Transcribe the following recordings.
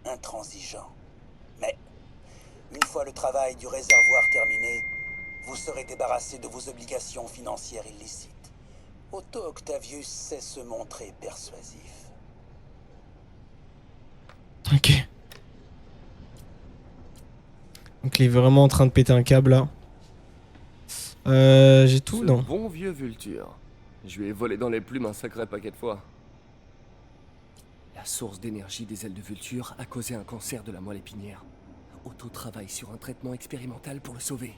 intransigeant. Mais, une fois le travail du réservoir terminé, vous serez débarrassé de vos obligations financières illicites. Otto Octavius sait se montrer persuasif. Ok. Donc il est vraiment en train de péter un câble là. J'ai tout, Ce non? bon vieux Vulture. Je lui ai volé dans les plumes un sacré paquet de fois. La source d'énergie des ailes de Vulture a causé un cancer de la moelle épinière. Otto travaille sur un traitement expérimental pour le sauver.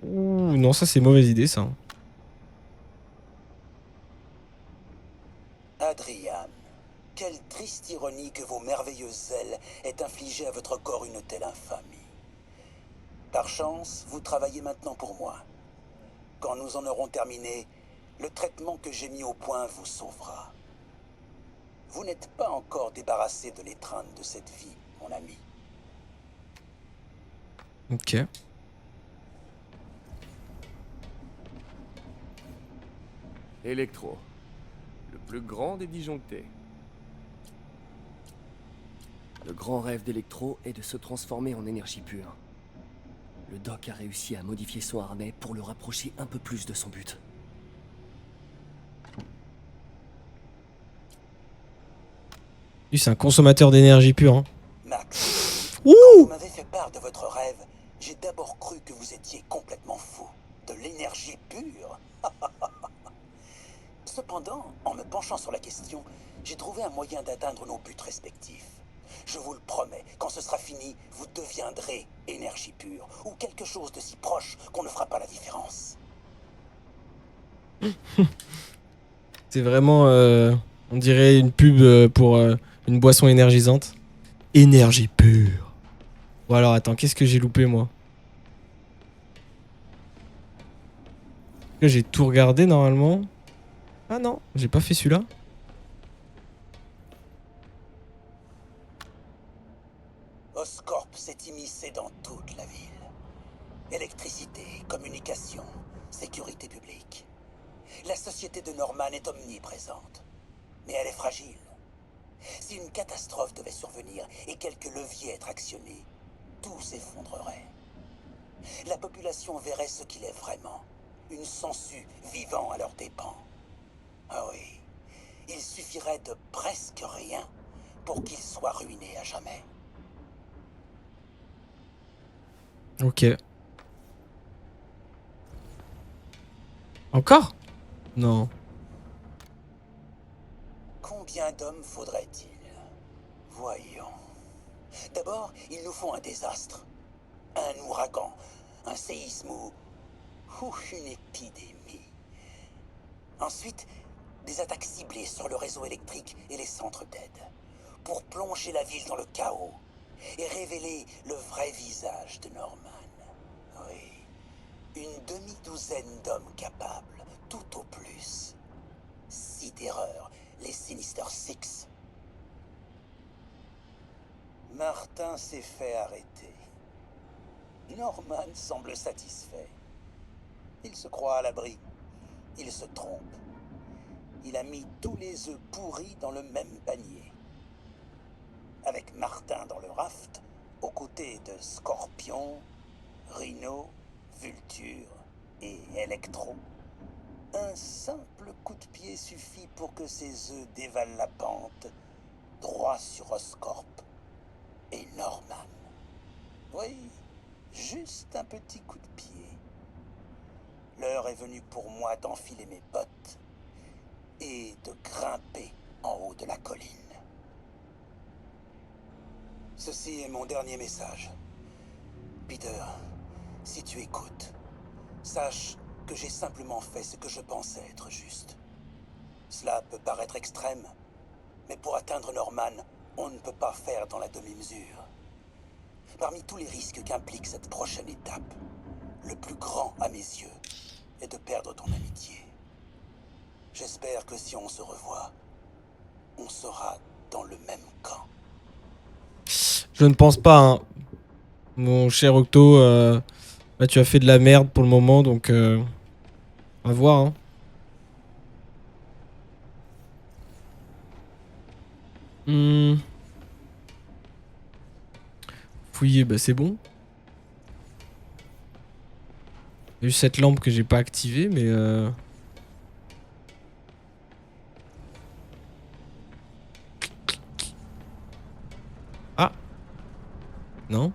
Ouh, non, ça c'est mauvaise idée ça. Adrian, quelle triste ironie que vos merveilleuses ailes aient infligé à votre corps une telle infamie. Par chance, vous travaillez maintenant pour moi. Quand nous en aurons terminé, le traitement que j'ai mis au point vous sauvera. Vous n'êtes pas encore débarrassé de l'étreinte de cette vie, mon ami. Ok. Electro. Le plus grand des disjonctés. Le grand rêve d'Electro est de se transformer en énergie pure. Le doc a réussi à modifier son harnais pour le rapprocher un peu plus de son but. Lui, c'est un consommateur d'énergie pure. Hein. Max, quand vous Ouh! m'avez fait part de votre rêve, j'ai d'abord cru que vous étiez complètement fou. De l'énergie pure. Cependant, en me penchant sur la question, j'ai trouvé un moyen d'atteindre nos buts respectifs. Je vous le promets, quand ce sera fini, vous deviendrez énergie pure, ou quelque chose de si proche qu'on ne fera pas la différence. C'est vraiment, on dirait une pub pour une boisson énergisante. Énergie pure. Ou alors, attends, qu'est-ce que j'ai loupé moi? Là, j'ai tout regardé normalement. Ah non, j'ai pas fait celui-là. Oscorp s'est immiscé dans toute la ville. Électricité, communication, sécurité publique. La société de Norman est omniprésente. Mais elle est fragile. Si une catastrophe devait survenir et quelques leviers être actionnés, tout s'effondrerait. La population verrait ce qu'il est vraiment. Une sangsue vivant à leurs dépens. Ah oui, il suffirait de presque rien pour qu'ils soient ruinés à jamais. Ok. Encore? Non. Combien d'hommes faudrait-il? Voyons. D'abord, il nous faut un désastre. Un ouragan, un séisme ou une épidémie. Ensuite, des attaques ciblées sur le réseau électrique et les centres d'aide. Pour plonger la ville dans le chaos et révéler le vrai visage de Norman. Oui, une demi-douzaine d'hommes capables, tout au plus. 6 terreurs, les Sinister Six. Martin s'est fait arrêter. Norman semble satisfait. Il se croit à l'abri. Il se trompe. Il a mis tous les œufs pourris dans le même panier. Avec Martin dans le raft, aux côtés de Scorpion, Rhino, Vulture et Electro, un simple coup de pied suffit pour que ces œufs dévalent la pente, droit sur Oscorp et Norman. Oui, juste un petit coup de pied. L'heure est venue pour moi d'enfiler mes bottes et de grimper en haut de la colline. Ceci est mon dernier message. Peter, si tu écoutes, sache que j'ai simplement fait ce que je pensais être juste. Cela peut paraître extrême, mais pour atteindre Norman, on ne peut pas faire dans la demi-mesure. Parmi tous les risques qu'implique cette prochaine étape, le plus grand à mes yeux est de perdre ton amitié. J'espère que si on se revoit, on sera dans le même camp. Je ne pense pas, hein. Mon cher Octo, bah, tu as fait de la merde pour le moment, donc on va voir. Hein. Fouiller, bah c'est bon. Il y a eu cette lampe que j'ai pas activée, mais Ah. Non.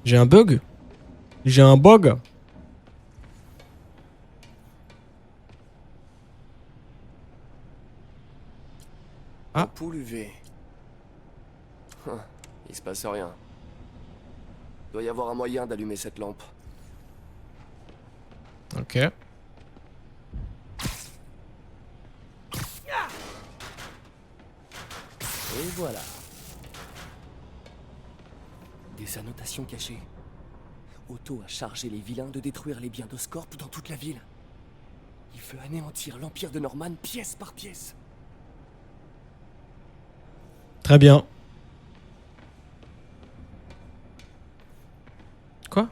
J'ai un bug. J'ai un bug. Ah. Ampoule UV. Il se passe rien. Doit y avoir un moyen d'allumer cette lampe. Ok. Et voilà. Des annotations cachées. Otto a chargé les vilains de détruire les biens d'Oscorp dans toute la ville. Il veut anéantir l'empire de Norman pièce par pièce. Très bien. Quoi?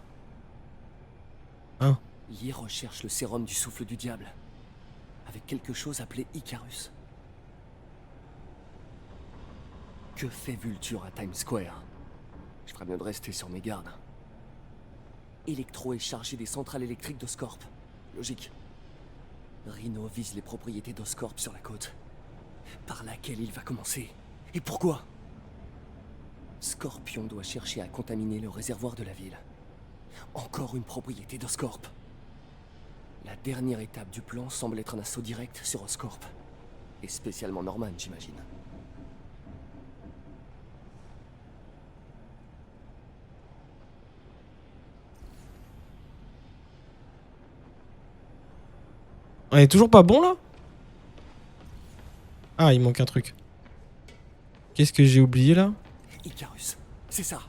Ah. Yi recherche le sérum du souffle du diable, avec quelque chose appelé Icarus. Que fait Vulture à Times Square? Je ferais bien de rester sur mes gardes. Electro est chargé des centrales électriques d'Oscorp. Logique. Rhino vise les propriétés d'Oscorp sur la côte. Par laquelle il va commencer? Et pourquoi? Scorpion doit chercher à contaminer le réservoir de la ville. Encore une propriété d'Oscorp. La dernière étape du plan semble être un assaut direct sur Oscorp. Et spécialement Norman, j'imagine. On est toujours pas bon là? Ah, il manque un truc. Qu'est-ce que j'ai oublié là? Icarus, c'est ça.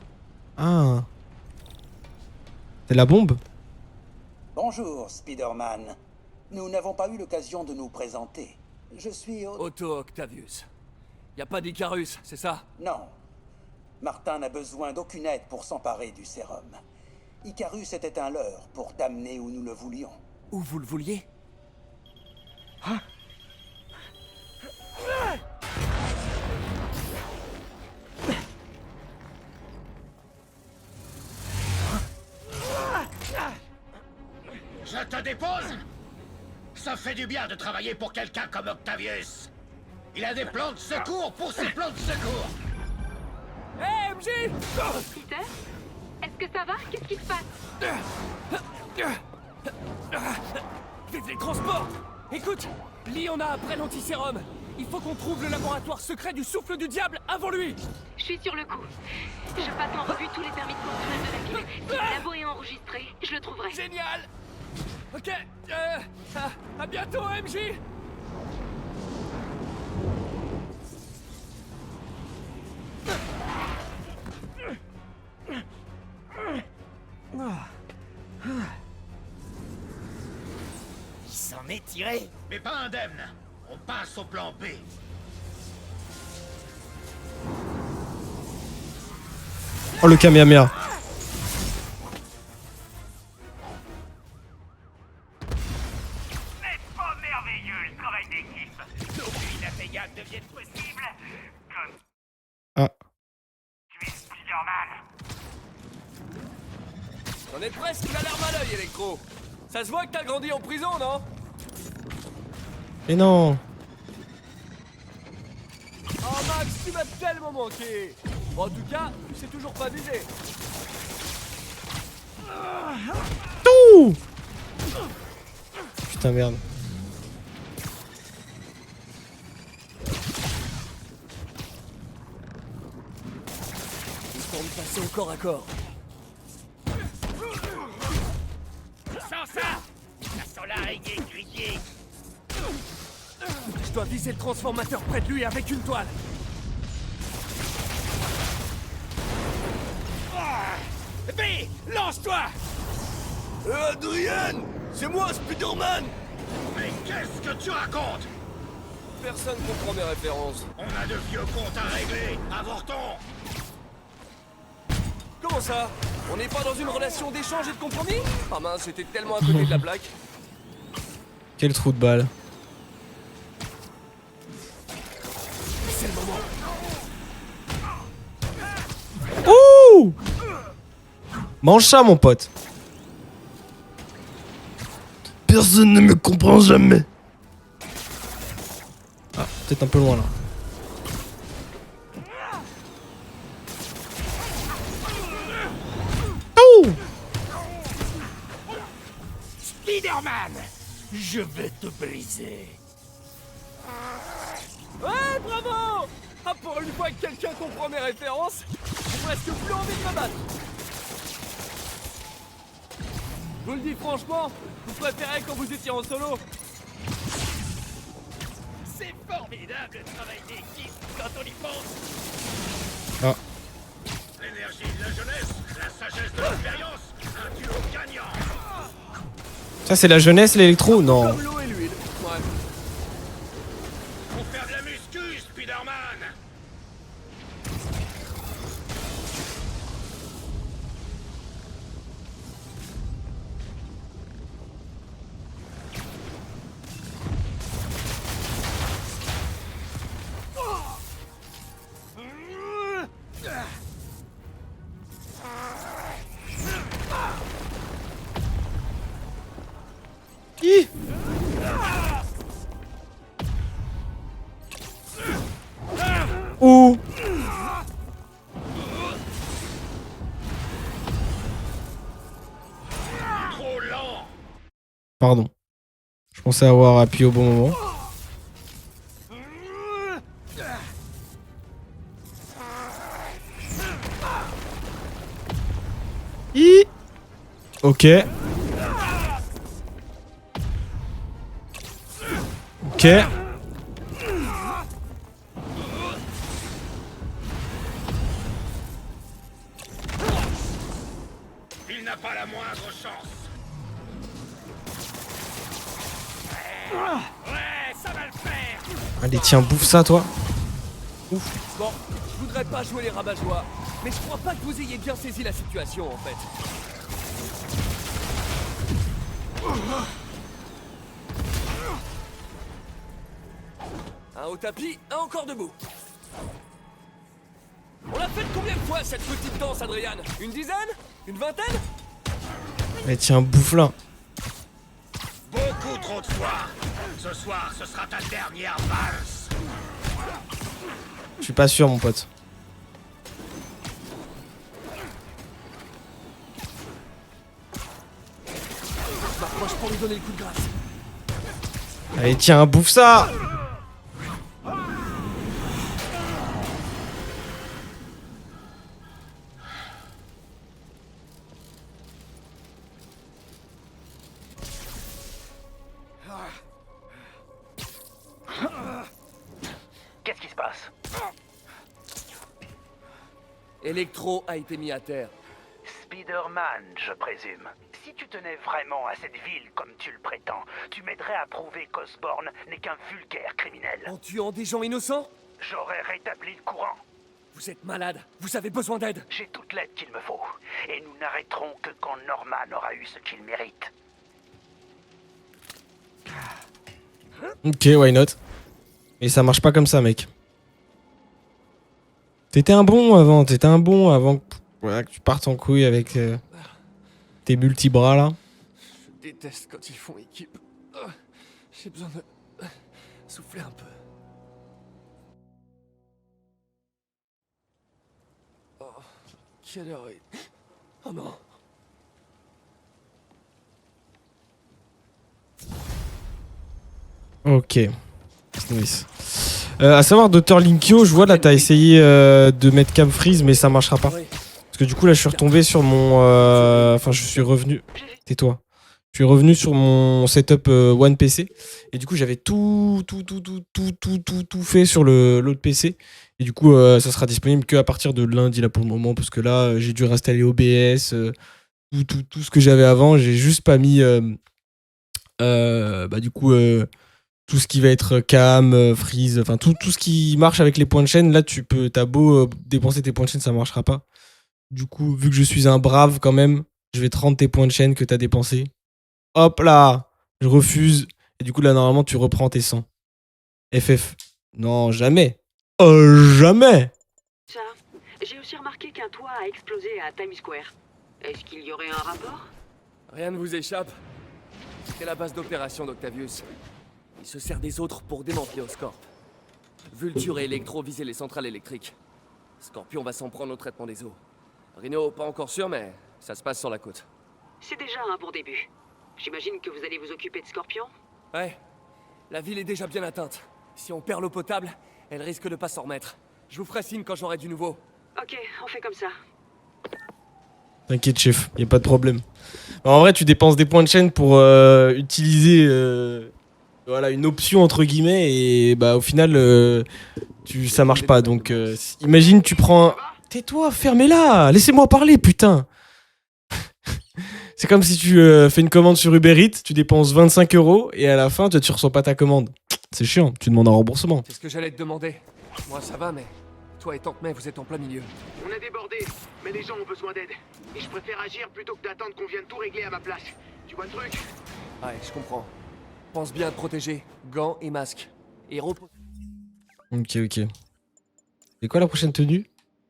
Ah. C'est la bombe? Bonjour, Spider-Man. Nous n'avons pas eu l'occasion de nous présenter. Je suis Otto Octavius. Y a pas d'Icarus, c'est ça? Non. Martin n'a besoin d'aucune aide pour s'emparer du sérum. Icarus était un leurre pour t'amener où nous le voulions. Où vous le vouliez? Je te dépose? Ça fait du bien de travailler pour quelqu'un comme Octavius. Il a des plans de secours pour ses plans de secours. Hé, MJ! Peter? Est-ce que ça va? Qu'est-ce qui se passe? Vive les transports! Écoute, Lee en a après l'antisérum. Il faut qu'on trouve le laboratoire secret du souffle du diable avant lui. Je suis sur le coup. Je passe en revue tous les permis de construire de la ville. Si le labo est enregistré, je le trouverai. Génial! Ok, à bientôt, MJ! Il s'en est tiré. Mais pas indemne. On passe au plan B. Oh le Kamehameha. N'est-ce pas merveilleux le travail d'équipe? Aucune impeccable devienne possible. Comme Ah. tu es Spider-Man. On est presque la larme à l'œil, Electro. Ça se voit que t'as grandi en prison, non? Mais non. Oh Max, tu m'as tellement manqué. Bon, en tout cas, tu sais toujours pas viser. Tout. Putain merde. Il faut me passer au corps à corps. Sans ça, la soleil est grillé. Je dois viser le transformateur près de lui avec une toile. B, lance-toi. Adrien, c'est moi, Spider-Man. Mais qu'est-ce que tu racontes? Personne comprend mes références. On a de vieux comptes à régler. Avortons. Comment Comment ça? On n'est pas dans une relation d'échange et de compromis? Ah mince, j'étais tellement à côté de la plaque. Quel trou de balle. C'est le moment. Ouh! Mange ça, mon pote. Personne ne me comprend jamais. Ah, peut-être un peu loin là. Ouh! Spider-Man, je vais te briser. Ouais, bravo! Ah, pour une fois que quelqu'un comprend mes références, j'ai presque plus envie de me battre. Je vous le dis franchement, vous préférez quand vous étiez en solo. C'est formidable le travail d'équipe quand on y pense. Ah. L'énergie de la jeunesse, la sagesse de l'expérience, un duo gagnant. Ça, c'est la jeunesse, l'électro? Non. Comme l'eau et l'huile. Ouais. Pour faire de la muscu, Spider-Man. Hi. Ouh. Trop lent. Pardon. Je pensais avoir appuyé au bon moment. Hi. Ok. Ok. Il n'a pas la moindre chance. Ouais, ça va le faire. Allez, tiens, bouffe ça, toi. Bon, je voudrais pas jouer les rabat-joie, mais je crois pas que vous ayez bien saisi la situation en fait. Un au tapis, un encore debout. On l'a fait combien de fois cette petite danse, Adrian? Une dizaine? Une vingtaine? Allez, tiens, bouffe là. Beaucoup trop de fois. Ce soir, ce sera ta dernière valse. Je suis pas sûr, mon pote. Je m'approche pour lui donner le coup de grâce. Allez, tiens, bouffe ça. Qu'est-ce qui se passe? Electro a été mis à terre. Spider-Man, je présume. Si tu tenais vraiment à cette ville comme tu le prétends, tu m'aiderais à prouver qu'Osborn n'est qu'un vulgaire criminel. En tuant des gens innocents? J'aurais rétabli le courant. Vous êtes malade, vous avez besoin d'aide. J'ai toute l'aide qu'il me faut. Et nous n'arrêterons que quand Norman aura eu ce qu'il mérite. Ok, why not? Mais ça marche pas comme ça, mec. T'étais un bon avant que, voilà, que tu partes en couille avec tes multibras là. Je déteste quand ils font équipe. J'ai besoin de souffler un peu. Oh, quelle heure est... Oh non. Ok. Nice. À savoir, Dr. Linkyo, je vois là, t'as essayé de mettre Cam Freeze, mais ça marchera pas. Oui. Parce que du coup, là, je suis retombé sur mon. Enfin, je suis revenu. Tais-toi. Je suis revenu sur mon setup One PC. Et du coup, j'avais tout fait sur l'autre PC. Et du coup, ça sera disponible qu'à partir de lundi, là, pour le moment. Parce que là, j'ai dû réinstaller OBS. Tout ce que j'avais avant. J'ai juste pas mis. Bah, du coup. Tout ce qui va être cam, freeze, enfin tout ce qui marche avec les points de chaîne, là t'as beau dépenser tes points de chaîne, ça marchera pas. Du coup, vu que je suis un brave quand même, je vais te rendre tes points de chaîne que t'as dépensés. Hop là, je refuse. Et du coup, là, normalement, tu reprends tes 100. FF. Non, jamais. Jamais. Ça, j'ai aussi remarqué qu'un toit a explosé à Times Square. Est-ce qu'il y aurait un rapport? Rien ne vous échappe. C'est la base d'opération d'Octavius. Il se sert des autres pour démanteler Oscorp. Vulture et Electro visaient les centrales électriques. Scorpion va s'en prendre au traitement des eaux. Rhino, pas encore sûr, mais ça se passe sur la côte. C'est déjà un bon début. J'imagine que vous allez vous occuper de Scorpion? Ouais, la ville est déjà bien atteinte. Si on perd l'eau potable, elle risque de pas s'en remettre. Je vous ferai signe quand j'aurai du nouveau. Ok, on fait comme ça. T'inquiète, chef, y a pas de problème. En vrai, tu dépenses des points de chaîne pour utiliser voilà, une option entre guillemets et bah au final ça marche pas. Donc imagine tu prends un... Tais-toi, fermez-la, laissez-moi parler, putain. C'est comme si tu fais une commande sur Uber Eats, tu dépenses 25 € et à la fin tu reçois pas ta commande. C'est chiant, tu demandes un remboursement. C'est ce que j'allais te demander. Moi ça va, mais toi et Tante May, vous êtes en plein milieu. On est débordé, mais les gens ont besoin d'aide. Et je préfère agir plutôt que d'attendre qu'on vienne tout régler à ma place. Tu vois le truc? Ouais, je comprends. Pense bien à te protéger. Gants et masques. Et repos... Ok. C'est quoi la prochaine tenue?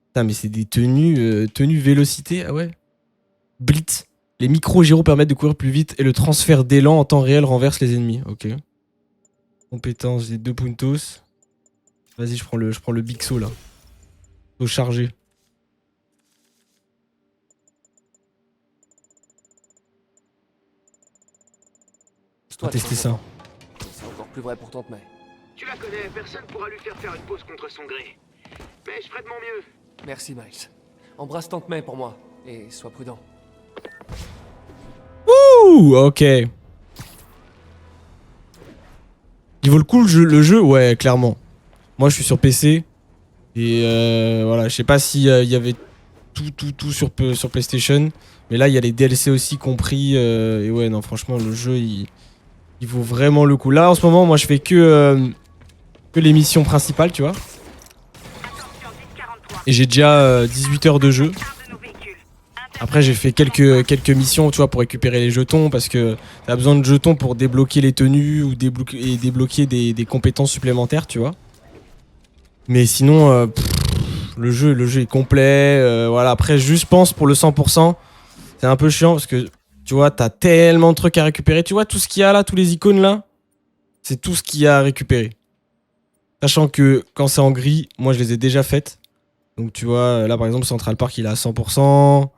Putain, mais c'est des tenues vélocité, ah ouais. Blitz. Les micro-gyros permettent de courir plus vite et le transfert d'élan en temps réel renverse les ennemis. Ok. Compétences, j'ai 2 puntos. Vas-y, je prends le Bixo là. Faut charger. On va tester ça. C'est encore plus vrai pour Tante May. Tu la connais, personne pourra lui faire une pause contre son gré. Mais je ferai de mon mieux. Merci, Miles. Embrasse Tante May pour moi. Et sois prudent. Ouh, ok. Il vaut le coup le jeu? Ouais, clairement. Moi, je suis sur PC. Et voilà, je sais pas s'il y avait tout sur PlayStation. Mais là, il y a les DLC aussi compris. Et ouais, non, franchement, le jeu, il vaut vraiment le coup. Là, en ce moment, moi, je fais que les missions principales, tu vois. Et j'ai déjà 18 heures de jeu. Après, j'ai fait quelques missions, tu vois, pour récupérer les jetons. Parce que t'as besoin de jetons pour débloquer les tenues ou débloquer des compétences supplémentaires, tu vois. Mais sinon, le jeu est complet. Voilà. Après, juste pense pour le 100%, c'est un peu chiant parce que tu vois, t'as tellement de trucs à récupérer. Tu vois, tout ce qu'il y a là, tous les icônes là, c'est tout ce qu'il y a à récupérer. Sachant que quand c'est en gris, moi je les ai déjà faites. Donc tu vois, là par exemple, Central Park il est à 100%.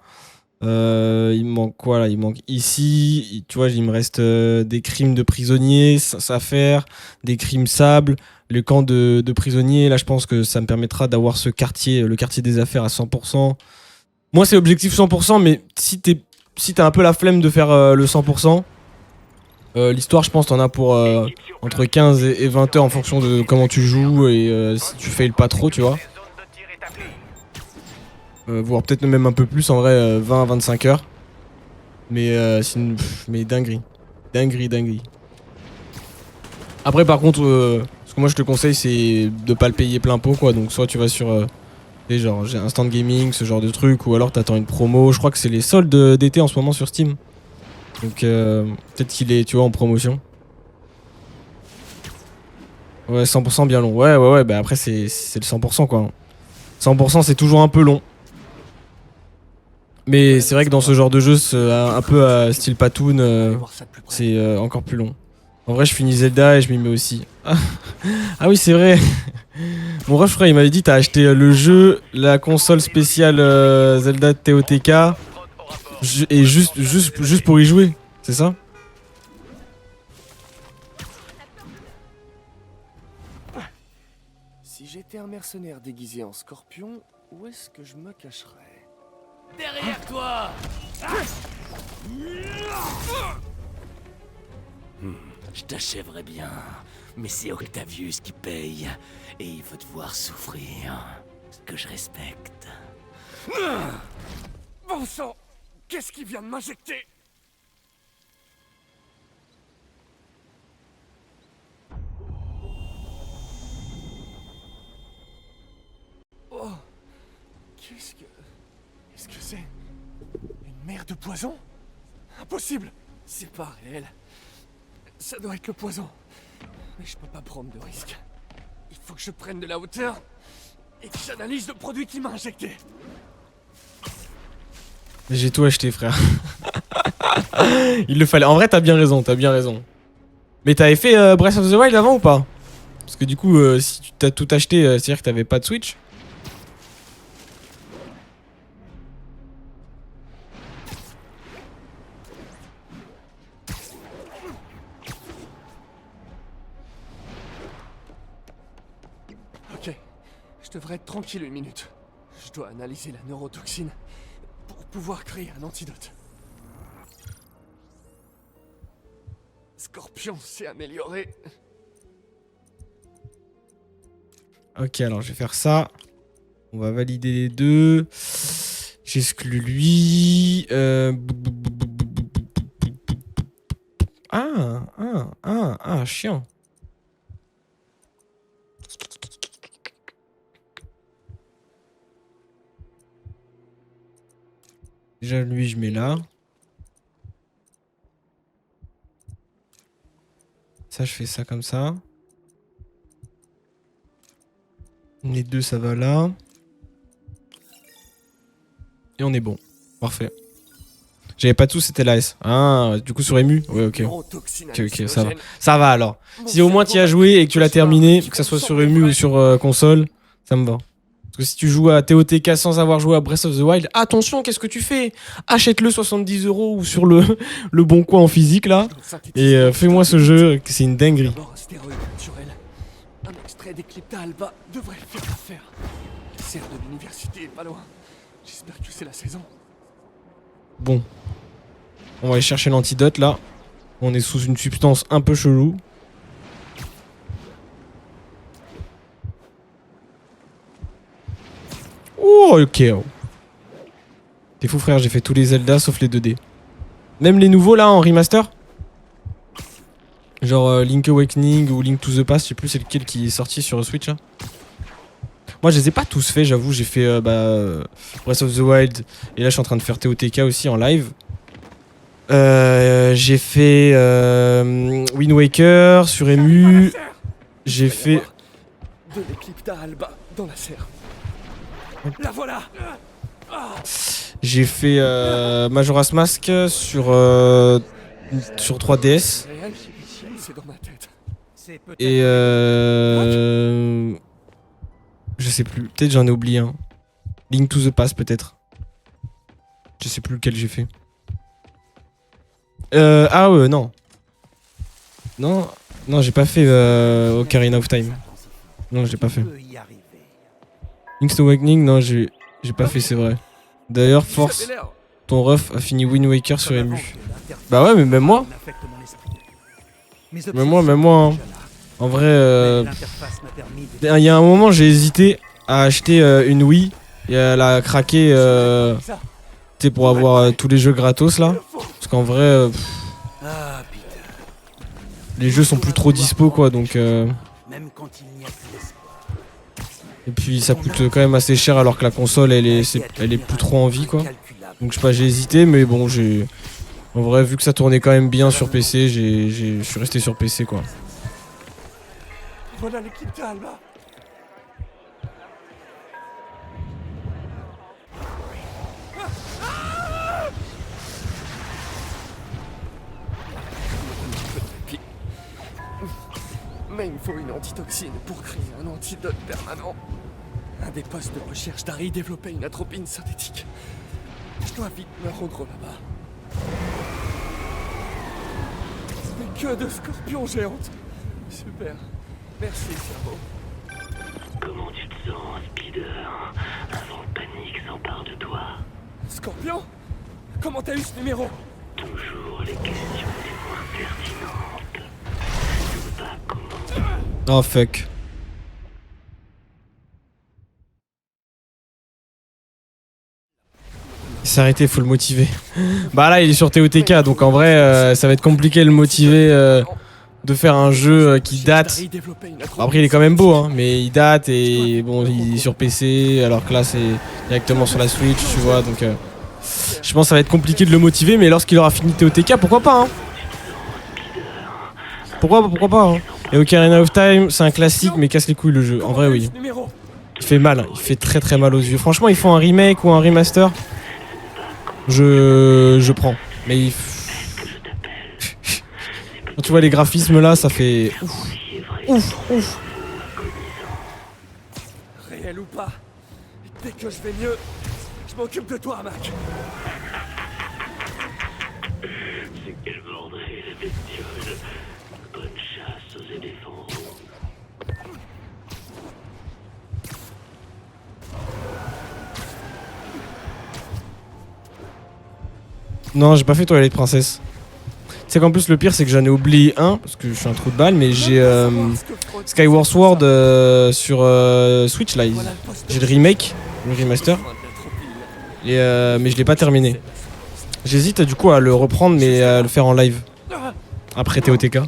Il me manque quoi là? Il me manque ici. Tu vois, il me reste des crimes de prisonniers, ça à faire, des crimes sable. Le camp de prisonniers, là je pense que ça me permettra d'avoir ce quartier, le quartier des affaires à 100%. Moi c'est objectif 100%, mais si t'as un peu la flemme de faire le 100%, l'histoire je pense t'en as pour entre 15 et 20 heures en fonction de comment tu joues et si tu fails pas trop, tu vois. Voire peut-être même un peu plus en vrai, 20 à 25 heures. Mais mais dinguerie. Dinguerie. Après par contre, ce que moi je te conseille c'est de pas le payer plein pot quoi. Donc soit tu vas sur genre j'ai Instant Gaming, ce genre de truc, ou alors t'attends une promo. Je crois que c'est les soldes d'été en ce moment sur Steam. Donc peut-être qu'il est, tu vois, en promotion. Ouais, 100% bien long. Ouais, bah après c'est le 100% quoi. 100% c'est toujours un peu long. Mais c'est vrai que dans ce genre de jeu, un peu à style Patoon, c'est encore plus long. En vrai, je finis Zelda et je m'y mets aussi. Ah oui, c'est vrai. Mon ref, frère, il m'avait dit t'as acheté le jeu, la console spéciale Zelda TOTK, et juste pour y jouer, c'est ça? Si j'étais un mercenaire déguisé en scorpion, où est-ce que je me cacherais? Derrière toi! Je t'achèverai bien, mais c'est Octavius qui paye, et il veut te voir souffrir, ce que je respecte. Bon sang! Qu'est-ce qui vient de m'injecter? Oh! Qu'est-ce Qu'est-ce que c'est? Une mer de poison? Impossible! C'est pas réel. Ça doit être le poison. Mais je peux pas prendre de risque. Il faut que je prenne de la hauteur et que j'analyse le produit qui m'a injecté. J'ai tout acheté, frère. Il le fallait. En vrai, t'as bien raison, t'as bien raison. Mais t'avais fait Breath of the Wild avant ou pas? Parce que du coup, si tu t'as tout acheté, c'est-à-dire que t'avais pas de Switch. Ok, je devrais être tranquille une minute. Je dois analyser la neurotoxine pour pouvoir créer un antidote. Scorpion s'est amélioré. Ok, alors je vais faire ça. On va valider les deux. J'exclus lui. Chiant. Déjà, lui, je mets là. Ça, je fais ça comme ça. Les deux, ça va là. Et on est bon. Parfait. J'avais pas tout, c'était l'AS. Ah, du coup sur Emu. Ouais, ok. Ok, ça va. Ça va alors. Si au moins tu y as joué et que tu l'as terminé, que ça soit sur Emu ou sur console, ça me va. Parce que si tu joues à TOTK sans avoir joué à Breath of the Wild, attention, qu'est-ce que tu fais? Achète-le 70 € ou sur le bon coin en physique là. Et fais-moi ce jeu, c'est une dinguerie. Un extrait d'Eclipta Alba devrait faire l'affaire. La serre de l'université est pas loin. J'espère que c'est la saison. Bon. On va aller chercher l'antidote là. On est sous une substance un peu chelou. Oh, ok. T'es fou frère, j'ai fait tous les Zelda sauf les 2D. Même les nouveaux là en remaster. Genre Link Awakening ou Link to the Past, je sais plus c'est lequel qui est sorti sur Switch là. Moi je les ai pas tous faits, j'avoue, j'ai fait Breath of the Wild et là je suis en train de faire TOTK aussi en live. J'ai fait Wind Waker sur Emu. J'ai fait de l'Eclipta Alba dans la serre. La voilà. J'ai fait Majora's Mask sur 3DS. C'est dans ma tête. Et je sais plus, peut-être j'en ai oublié un. Link to the Past peut-être. Je sais plus lequel j'ai fait. Non. Non, j'ai pas fait Ocarina of Time. Non, j'ai pas fait. Link's Awakening, non, j'ai pas fait, c'est vrai. D'ailleurs, Force, ton ref a fini Wind Waker sur Emu. Bah ouais, mais même moi. Même moi. Hein. En vrai, il y a un moment, j'ai hésité à acheter une Wii et à la craquer pour avoir tous les jeux gratos là. Parce qu'en vrai, les jeux sont plus trop dispo quoi, donc. Et puis ça coûte quand même assez cher alors que la console elle est plus trop en vie quoi. Donc je sais pas, j'ai hésité, mais bon, en vrai, vu que ça tournait quand même bien sur PC, je suis resté sur PC quoi. Voilà l'Eclipta Alba. Mais il me faut une antitoxine pour créer un antidote permanent. Un des postes de recherche d'Harry développait une atropine synthétique. Je dois vite me rendre là-bas. Mais que de scorpions géantes. Super. Merci, cerveau. Comment tu te sens, Spider? Un vent de panique s'empare de toi. Scorpion? Comment t'as eu ce numéro? Toujours les questions les moins pertinentes. Je ne sais pas comment. Oh fuck. Il s'est arrêté, faut le motiver. Bah là il est sur TOTK donc en vrai ça va être compliqué de le motiver de faire un jeu qui date. Après il est quand même beau hein, mais il date et bon il est sur PC alors que là c'est directement sur la Switch tu vois donc je pense que ça va être compliqué de le motiver mais lorsqu'il aura fini TOTK pourquoi pas hein. Pourquoi pas hein. Et Ocarina of Time c'est un classique mais casse les couilles le jeu en vrai oui. Il fait mal, il fait très très mal aux yeux. Franchement ils font un remake ou un remaster. Je prends. Mais quand tu vois les graphismes là, ça fait ouf. Réel ou pas, dès que je vais mieux, je m'occupe de toi, Mac. C'est quel bordel, la bestiole. Bonne chasse aux éléphants. Non, j'ai pas fait Twilight Princess. Tu sais qu'en plus le pire c'est que j'en ai oublié un parce que je suis un trou de balle mais j'ai Skyward Sword sur Switch là, j'ai le remake, le remaster et, mais je l'ai pas terminé. J'hésite du coup à le reprendre mais à le faire en live après TOTK.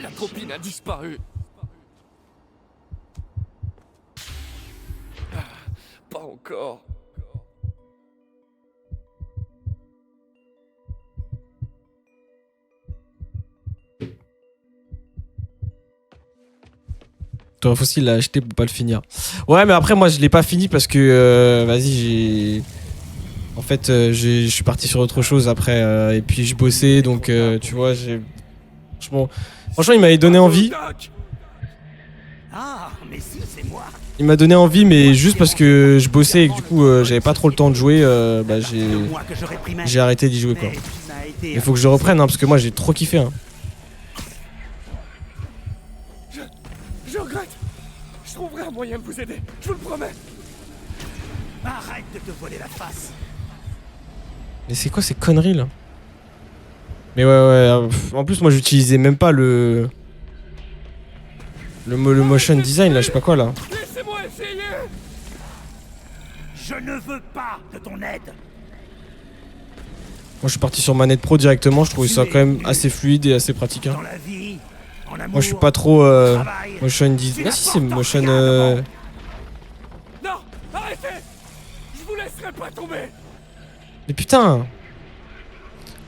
La copine a disparu. Pas encore. T'aurais aussi l'a acheté pour pas le finir. Ouais mais après moi je l'ai pas fini parce que vas-y j'ai... En fait je suis parti sur autre chose après et puis je bossais donc tu vois j'ai... Franchement il m'avait donné envie. Ah, mais si, c'est moi. Il m'a donné envie mais juste parce que je bossais et que du coup j'avais pas trop le temps de jouer bah j'ai arrêté d'y jouer quoi. Il faut que je reprenne hein, parce que moi j'ai trop kiffé hein. Je regrette. Je trouverai un moyen de vous aider, je vous le promets. Arrête de te voler la face. Mais c'est quoi ces conneries là? Mais ouais en plus moi j'utilisais même pas le motion design là, je sais pas quoi là. Laissez-moi essayer. Je ne veux pas de ton aide. Moi je suis parti sur manette pro directement, je trouvais ça quand même assez fluide et assez pratique hein. Dans la vie, en amour, Moi je suis pas trop travail. motion design. Ah si c'est motion Non, arrêtez. Je vous laisserai pas tomber. Mais putain.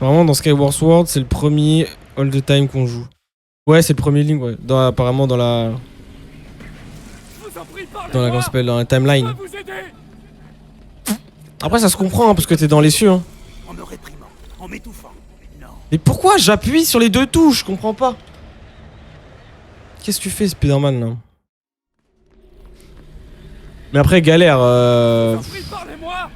Vraiment dans Skyward Sword c'est le premier all the time qu'on joue. Ouais c'est le premier Link ouais. Apparemment dans la... Je vous en prie, parlez-moi. Dans la gospel, dans la timeline. Je peux vous aider. Après ça se comprend hein, parce que t'es dans les cieux hein. En me réprimant, en m'étouffant. Non. Mais pourquoi j'appuie sur les deux touches? Je comprends pas. Qu'est-ce que tu fais Spider-Man là? Mais après galère Je vous en prie, parlez-moi.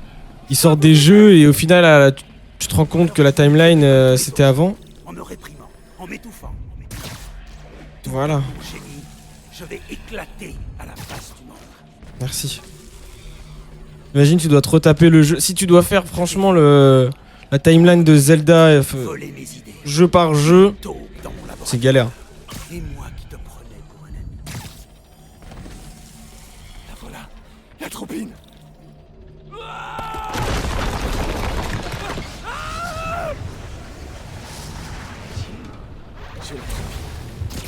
ils sortent des jeux et au final tu te rends compte que la timeline c'était avant. En me réprimant, en m'étouffant. Voilà. Génie, je vais éclater à la face du monde. Merci. Imagine tu dois te retaper le jeu. Si tu dois faire franchement la timeline de Zelda Voler mes idées. jeu par jeu, Tôt dans mon laboratoire. c'est galère. Et moi qui te prenais pour un ami. La voilà, la tropine.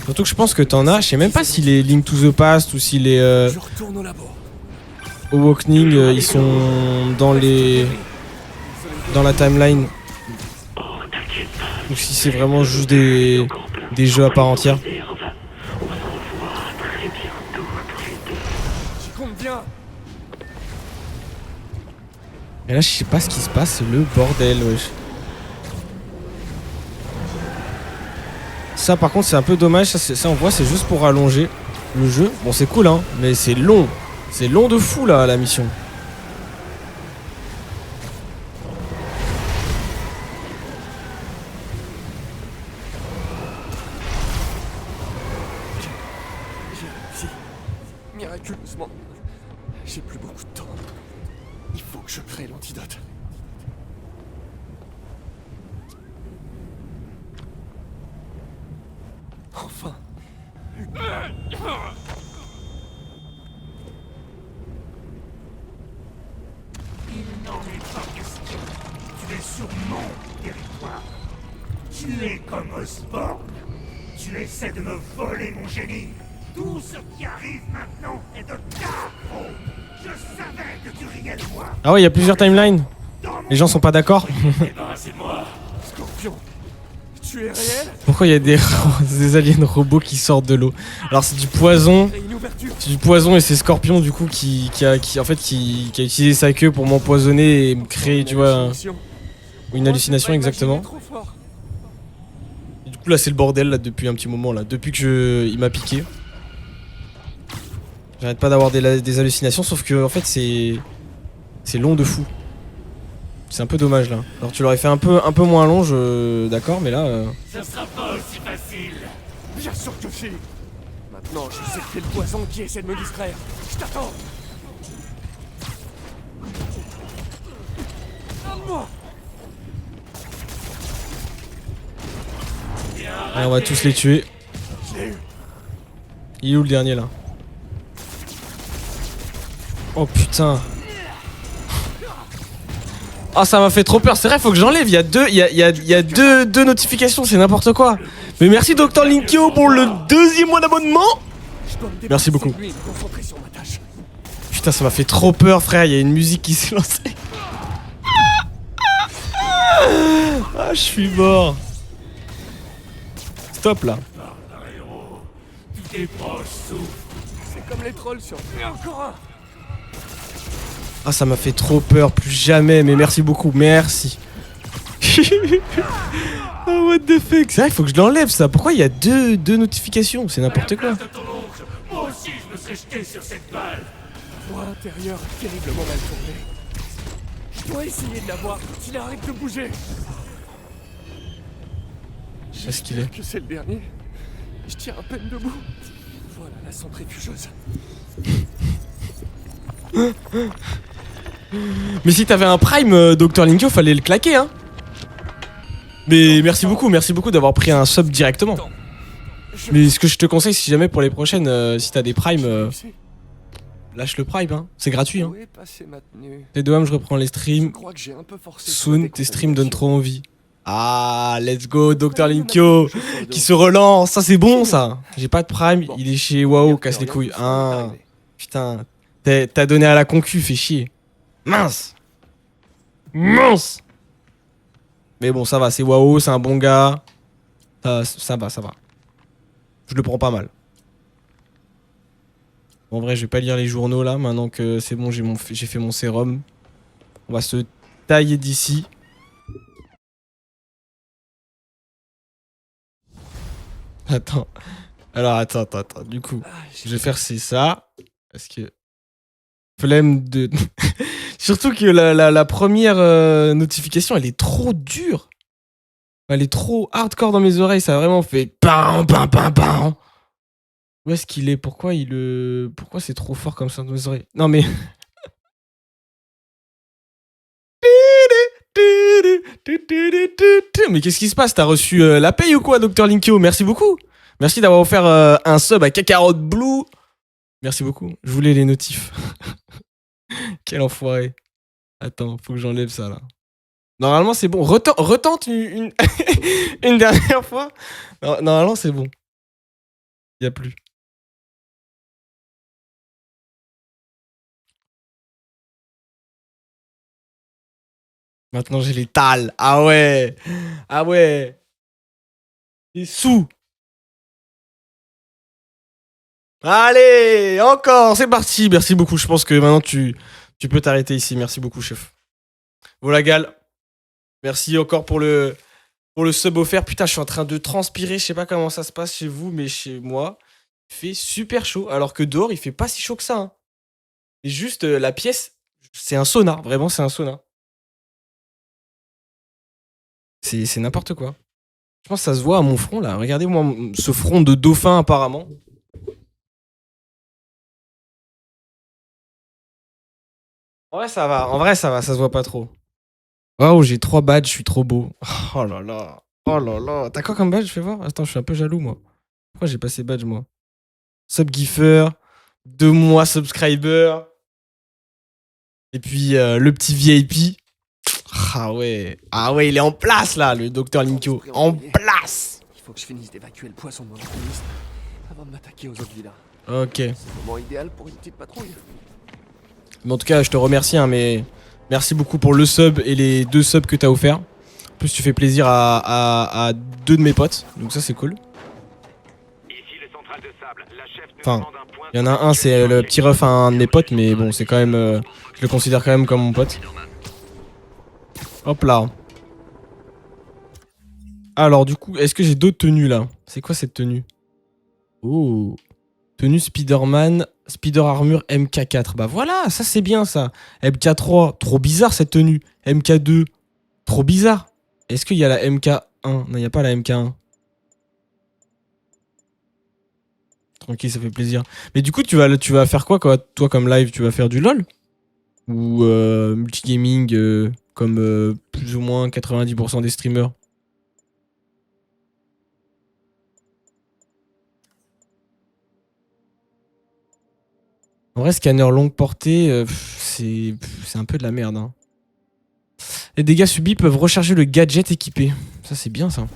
Surtout que je pense que t'en as. Je sais même pas s'il est Link to the Past ou s'il est Je retourne au labo. Awakening. Ils sont dans la timeline. Ou si c'est vraiment juste des jeux à part entière. J'y compte bien. Et là je sais pas ce qui se passe. C'est le bordel wesh. Ça par contre c'est un peu dommage, ça on voit c'est juste pour rallonger le jeu. Bon c'est cool hein, mais c'est long. C'est long de fou là la mission. J'ai réussi. Miraculeusement. J'ai plus beaucoup de temps. Il faut que je crée l'antidote. Enfin. Il n'en est pas question. Tu es sur mon territoire. Tu es comme Osborn. Tu essaies de me voler mon génie. Tout ce qui arrive maintenant est de ta faute. Je savais que tu riais de moi. Ah ouais, il y a plusieurs timelines. Les gens sont pas d'accord. Débarrassez-moi. Scorpion, tu es réel? Pourquoi il y a des aliens robots qui sortent de l'eau? Alors c'est du poison. Crée une ouverture. C'est du poison et c'est Scorpion du coup qui a utilisé sa queue pour m'empoisonner et me créer, tu vois, une hallucination exactement. Trop fort. Et du coup là c'est le bordel là depuis un petit moment là, depuis que il m'a piqué. J'arrête pas d'avoir des hallucinations, sauf que en fait c'est long de fou. C'est un peu dommage là. Alors tu l'aurais fait un peu moins long, d'accord, mais là. Ce sera pas aussi facile. Bien sûr que si. Maintenant, je sais que t'es le poison qui essaie de me distraire. Je t'attends. Moi. Allez, on va tous les tuer. Je l'ai eu. Il est où le dernier là? Oh putain. Ah ça m'a fait trop peur, c'est vrai, faut que j'enlève, il y a deux notifications, c'est n'importe quoi. Mais merci Dr Linkio pour le 2e mois d'abonnement. Je dois me Merci débarrasser beaucoup. de lui et me concentrer sur ma tâche. Putain ça m'a fait trop peur frère, il y a une musique qui s'est lancée. Ah je suis mort. Stop là. Tes proches souffrent. C'est comme les trolls sur... Et encore un. Ah ça m'a fait trop peur, plus jamais, mais merci beaucoup, merci. Oh what the fuck. C'est vrai, il faut que je l'enlève ça, pourquoi il y a deux notifications? C'est n'importe quoi. De ton oncle, moi aussi je me serais jeté sur cette balle. Moi intérieur est terriblement mal tourné. Je dois essayer de l'avoir s'il arrête de bouger. Est-ce qu'il est? Que c'est le dernier. Je tiens à peine debout. Voilà la centrifugeuse. Mais si t'avais un prime, Dr Linkio, fallait le claquer hein. Mais merci beaucoup d'avoir pris un sub directement. Mais ce que je te conseille, si jamais pour les prochaines, si t'as des primes, lâche le prime hein, c'est gratuit hein. Où est passée ma tenue? T'es deux, je reprends les Je streams. crois que j'ai un peu forcé sur la Soon, tes streams donnent trop décontamination. envie. Ah, let's go, Dr Linkio qui se relance, ça c'est bon ça. J'ai pas de prime, il est chez WoW, casse les couilles. Ah, putain, t'as donné à la concu, fais chier. Mince. Mince. Mais bon, ça va, c'est WoW, c'est un bon gars. Ça va. Je le prends pas mal. En vrai, je vais pas lire les journaux là, maintenant que c'est bon, j'ai fait mon sérum. On va se tailler d'ici. Attends. Alors, attends. Du coup, je vais faire c'est ça. Parce que... Flemme de... Surtout que la première notification, elle est trop dure. Elle est trop hardcore dans mes oreilles. Ça a vraiment fait... Pam. Où est-ce qu'il est? Pourquoi c'est trop fort comme ça dans mes oreilles? Non mais... Mais qu'est-ce qui se passe? T'as reçu la paye ou quoi, Dr Linkio? Merci beaucoup. Merci d'avoir offert un sub à Kakarot Blue. Merci beaucoup. Je voulais les notifs. Quel enfoiré. Attends, faut que j'enlève ça là. Normalement c'est bon. Retente une une dernière fois. Normalement c'est bon. Y a plus. Maintenant j'ai les tales. Ah ouais. Les sous. Allez, encore, c'est parti. Merci beaucoup. Je pense que maintenant tu peux t'arrêter ici. Merci beaucoup, chef. Volagal. Merci encore pour le sub offert. Putain, je suis en train de transpirer. Je sais pas comment ça se passe chez vous, mais chez moi, il fait super chaud. Alors que dehors, il fait pas si chaud que ça. Hein. Et juste la pièce, c'est un sauna. Vraiment, c'est un sauna. C'est n'importe quoi. Je pense que ça se voit à mon front là. Regardez-moi ce front de dauphin apparemment. En vrai ça va, ça se voit pas trop. Waouh, j'ai 3 badges, je suis trop beau. Oh là là. T'as quoi comme badge? Fais voir. Attends, je suis un peu jaloux moi. Pourquoi j'ai pas ces badges moi? Subgiffer, 2 mois subscriber. Et puis le petit VIP. Ah ouais. Ah ouais, il est en place là, le docteur Linkyo. En place. Il faut que je finisse d'évacuer le poisson de mon alchimiste avant de m'attaquer aux autres villas. Ok. C'est le moment idéal pour une petite patrouille. Mais en tout cas, je te remercie, hein, mais merci beaucoup pour le sub et les 2 subs que t'as offert. En plus, tu fais plaisir à 2 de mes potes, donc ça c'est cool. Enfin, il y en a un, c'est le petit ref à un de mes potes, mais bon, c'est quand même, je le considère quand même comme mon pote. Hop là. Alors du coup, est-ce que j'ai d'autres tenues là? C'est quoi cette tenue? Oh. Tenue Spider-Man, Spider Armure MK4. Bah voilà, ça c'est bien ça. MK3, trop bizarre cette tenue. MK2, trop bizarre. Est-ce qu'il y a la MK1? Non, il n'y a pas la MK1. Tranquille, ça fait plaisir. Mais du coup, tu vas faire quoi toi comme live? Tu vas faire du LoL? Ou multigaming comme plus ou moins 90% des streamers? En vrai, scanner longue portée, c'est un peu de la merde. Hein. Les dégâts subis peuvent recharger le gadget équipé. Ça, c'est bien, ça.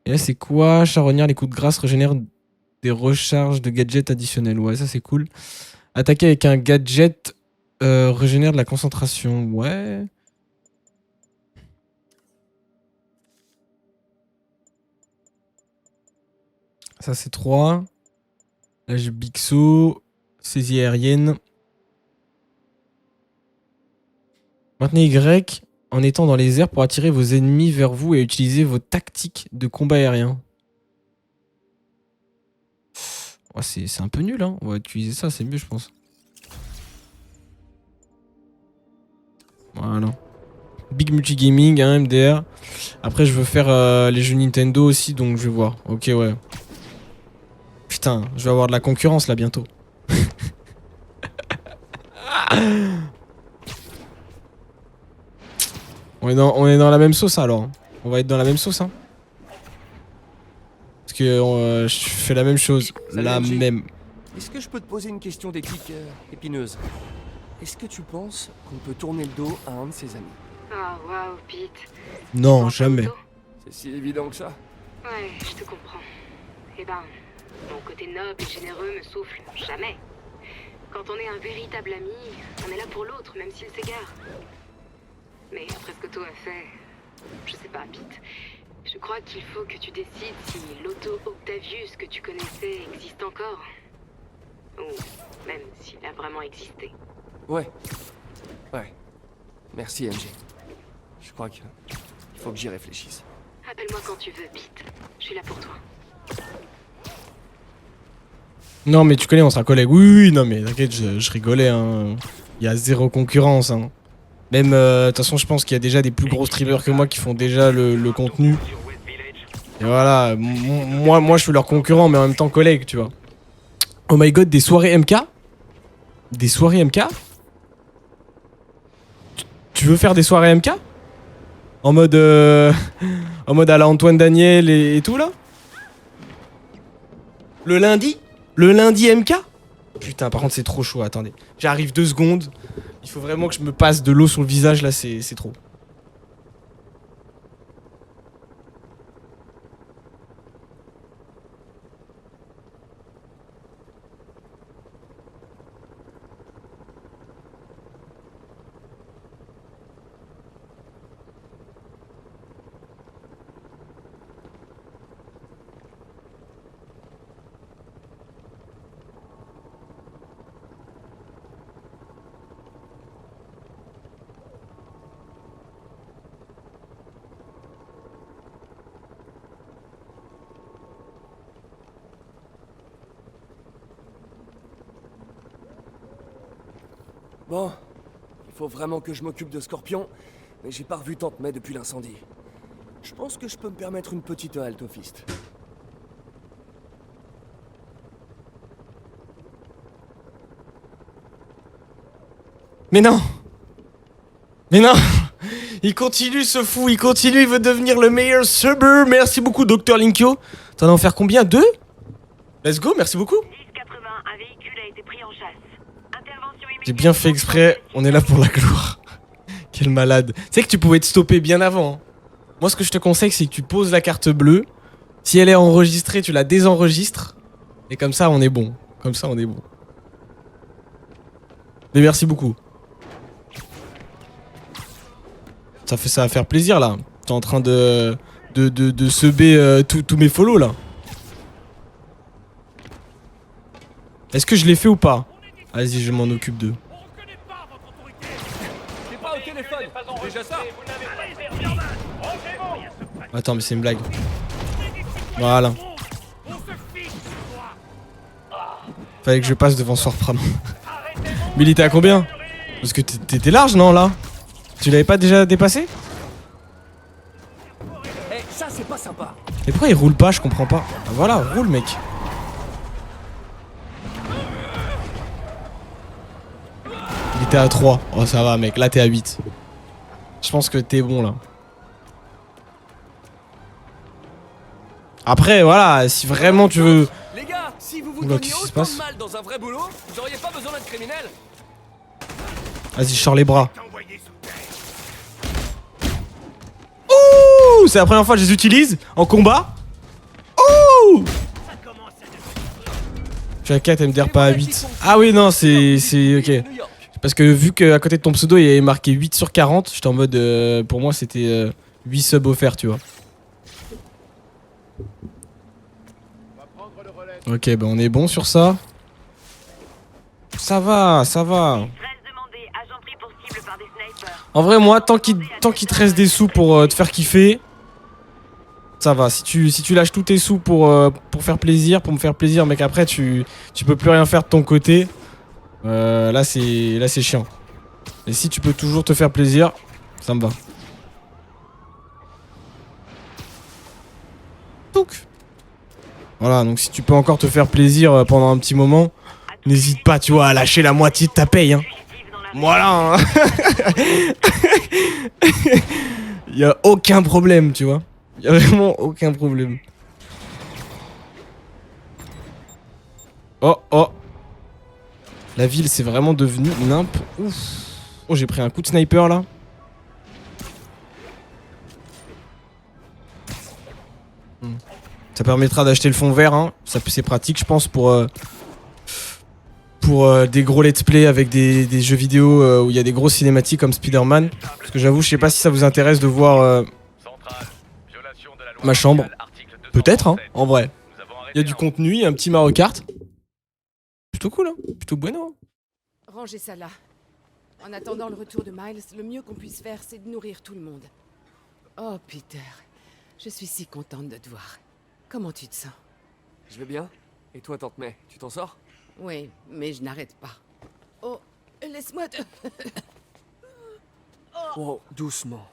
Et là, c'est quoi? Charognard, les coups de grâce régénèrent des recharges de gadgets additionnels. Ouais, ça, c'est cool. Attaquer avec un gadget régénère de la concentration. Ouais. Ça, c'est 3. Là, j'ai Bixo. Saisie aérienne. Maintenez Y en étant dans les airs pour attirer vos ennemis vers vous et utiliser vos tactiques de combat aérien. Ouais, c'est un peu nul, hein. On va utiliser ça, c'est mieux, je pense. Voilà. Big Multigaming, hein, MDR. Après, je veux faire les jeux Nintendo aussi, donc je vais voir. Ok, ouais. Putain, je vais avoir de la concurrence là bientôt. On est dans la même sauce alors. On va être dans la même sauce, hein. Parce que je fais la même chose. Salut, la MJ. même. Est-ce que je peux te poser une question d'éthique épineuse? Est-ce que tu penses qu'on peut tourner le dos à un de ses amis? Ah, waouh, Pete. Non, Prends jamais. ton dos. C'est si évident que ça? Ouais, je te comprends. Eh ben, mon côté noble et généreux me souffle jamais. Quand on est un véritable ami, on est là pour l'autre, même s'il s'égare. Mais après ce que toi as fait, je sais pas, Pete. Je crois qu'il faut que tu décides si l'Auto Octavius que tu connaissais existe encore. Ou même s'il a vraiment existé. Ouais. Ouais. Merci, MJ. Je crois que... il faut que j'y réfléchisse. Appelle-moi quand tu veux, Pete. Je suis là pour toi. Non, mais tu connais, on sera collègues. Oui, non, mais t'inquiète, je rigolais. Hein. Il y a zéro concurrence. Hein. Même, de toute façon, je pense qu'il y a déjà des plus gros streamers que moi qui font déjà le contenu. Et voilà, moi, je suis leur concurrent, mais en même temps collègue, tu vois. Oh my god, des soirées MK? Des soirées MK? Tu veux faire des soirées MK? En mode à la Antoine Daniel et tout, là? Le lundi? Le lundi MK? Putain, par contre, c'est trop chaud, attendez. J'arrive 2 secondes. Il faut vraiment que je me passe de l'eau sur le visage, là, c'est trop. Bon, il faut vraiment que je m'occupe de Scorpion, mais j'ai pas revu Tante May depuis l'incendie. Je pense que je peux me permettre une petite halte au fist. Mais non! Mais non! Il continue ce fou, il continue, il veut devenir le meilleur subber. Merci beaucoup, Dr. Linkyo. T'en as en faire combien? 2? Let's go, merci beaucoup. 1080, un véhicule a été pris en chasse. Intervention immédiate. J'ai bien fait exprès, on est là pour la gloire. Quel malade. Tu sais que tu pouvais te stopper bien avant. Hein. Moi, ce que je te conseille, c'est que tu poses la carte bleue. Si elle est enregistrée, tu la désenregistres. Et comme ça, on est bon. Comme ça, on est bon. Mais merci beaucoup. Ça va faire plaisir, là. T'es en train de seber tous mes follow, là. Est-ce que je l'ai fait ou pas? Vas-y, je m'en occupe d'eux. T'es pas au téléphone. Déjà ça. Attends, mais c'est une blague. Voilà. Fallait que je passe devant Swarpram. Mais il était à combien? Parce que t'étais large, non, là? Tu l'avais pas déjà dépassé? Eh, ça c'est pas sympa. Et pourquoi il roule pas? Je comprends pas. Ah, voilà, roule, mec. Il était à 3. Oh, ça va, mec. Là, t'es à 8. Je pense que t'es bon, là. Après, voilà, si vraiment tu veux... Les gars, si vous vous Oula, donniez qu'est-ce qui se autant passe? de mal dans un vrai boulot, vous auriez pas besoin d'être criminel. Vas-y, je sors les bras. T'envoyer sous terre. Ouh, c'est la première fois que je les utilise en combat. Ouh, je suis à 4 MDR pas à 8. Ah oui, non, c'est ok. New York. Parce que vu qu'à côté de ton pseudo il y avait marqué 8 sur 40, j'étais en mode pour moi c'était 8 subs offerts, tu vois. Ok, bah on est bon sur ça. Ça va, ça va. En vrai, moi, tant qu'il te reste des sous pour te faire kiffer, ça va. Si tu lâches tous tes sous pour faire plaisir, pour me faire plaisir, mec, après tu peux plus rien faire de ton côté. Là c'est chiant. Et si tu peux toujours te faire plaisir, ça me va. Donc. Voilà, donc si tu peux encore te faire plaisir pendant un petit moment, n'hésite pas, tu vois, à lâcher la moitié de ta paye. Hein. Voilà. Hein. Y a aucun problème, tu vois. Y a vraiment aucun problème. Oh, oh. La ville, c'est vraiment devenu nimp. Ouf. Oh, j'ai pris un coup de sniper, là. Ça permettra d'acheter le fond vert, hein. C'est pratique, je pense, pour des gros let's play avec des jeux vidéo où il y a des grosses cinématiques comme Spider-Man. Parce que j'avoue, je sais pas si ça vous intéresse de voir ma chambre. Peut-être, hein, en vrai. Il y a du contenu, il y a un petit Mario Kart. Plutôt cool, hein. Plutôt bueno. Rangez ça là. En attendant le retour de Miles, le mieux qu'on puisse faire, c'est de nourrir tout le monde. Oh, Peter, je suis si contente de te voir. Comment tu te sens? Je vais bien. Et toi, Tante May, tu t'en sors? Oui, mais je n'arrête pas. Oh, laisse-moi te... Oh, doucement.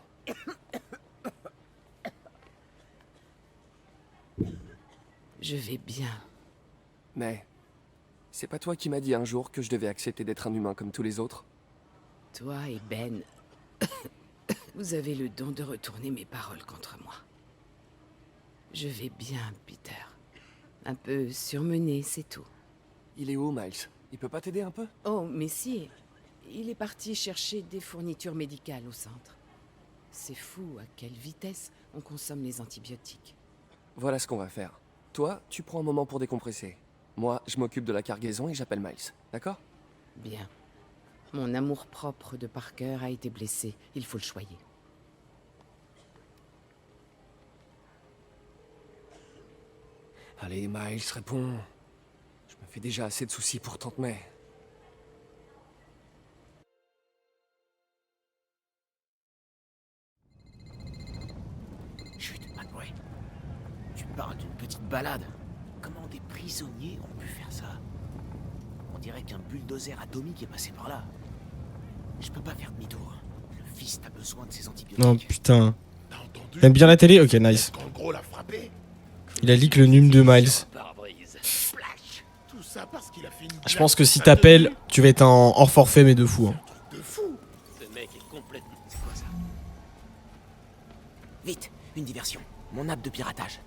Je vais bien. Mais c'est pas toi qui m'as dit un jour que je devais accepter d'être un humain comme tous les autres? Toi et Ben, vous avez le don de retourner mes paroles contre moi. Je vais bien, Peter. Un peu surmené, c'est tout. Il est où, Miles? Il peut pas t'aider un peu? Oh, mais si. Il est parti chercher des fournitures médicales au centre. C'est fou à quelle vitesse on consomme les antibiotiques. Voilà ce qu'on va faire. Toi, tu prends un moment pour décompresser. Moi, je m'occupe de la cargaison et j'appelle Miles. D'accord? Bien. Mon amour-propre de Parker a été blessé. Il faut le choyer. Allez, Miles, réponds. Je me fais déjà assez de soucis pour Tante May. Chut, McRae. Tu parles d'une petite balade. Comment des prisonniers ont pu faire ça? On dirait qu'un bulldozer atomique est passé par là. Je peux pas faire demi-tour. Le fils a besoin de ses antibiotiques. Non, putain. T'as entendu? T'aimes bien la télé? Ok, nice. En gros, l'a frappé. Il a leak le num de Miles. Splash. Tout ça parce qu'il a fait une Je pense que si t'appelles, tu vas être en hors forfait, mais de fou. Hein. de fou. Ce mec est complètement... C'est quoi ça? Vite, une diversion. Mon app de piratage.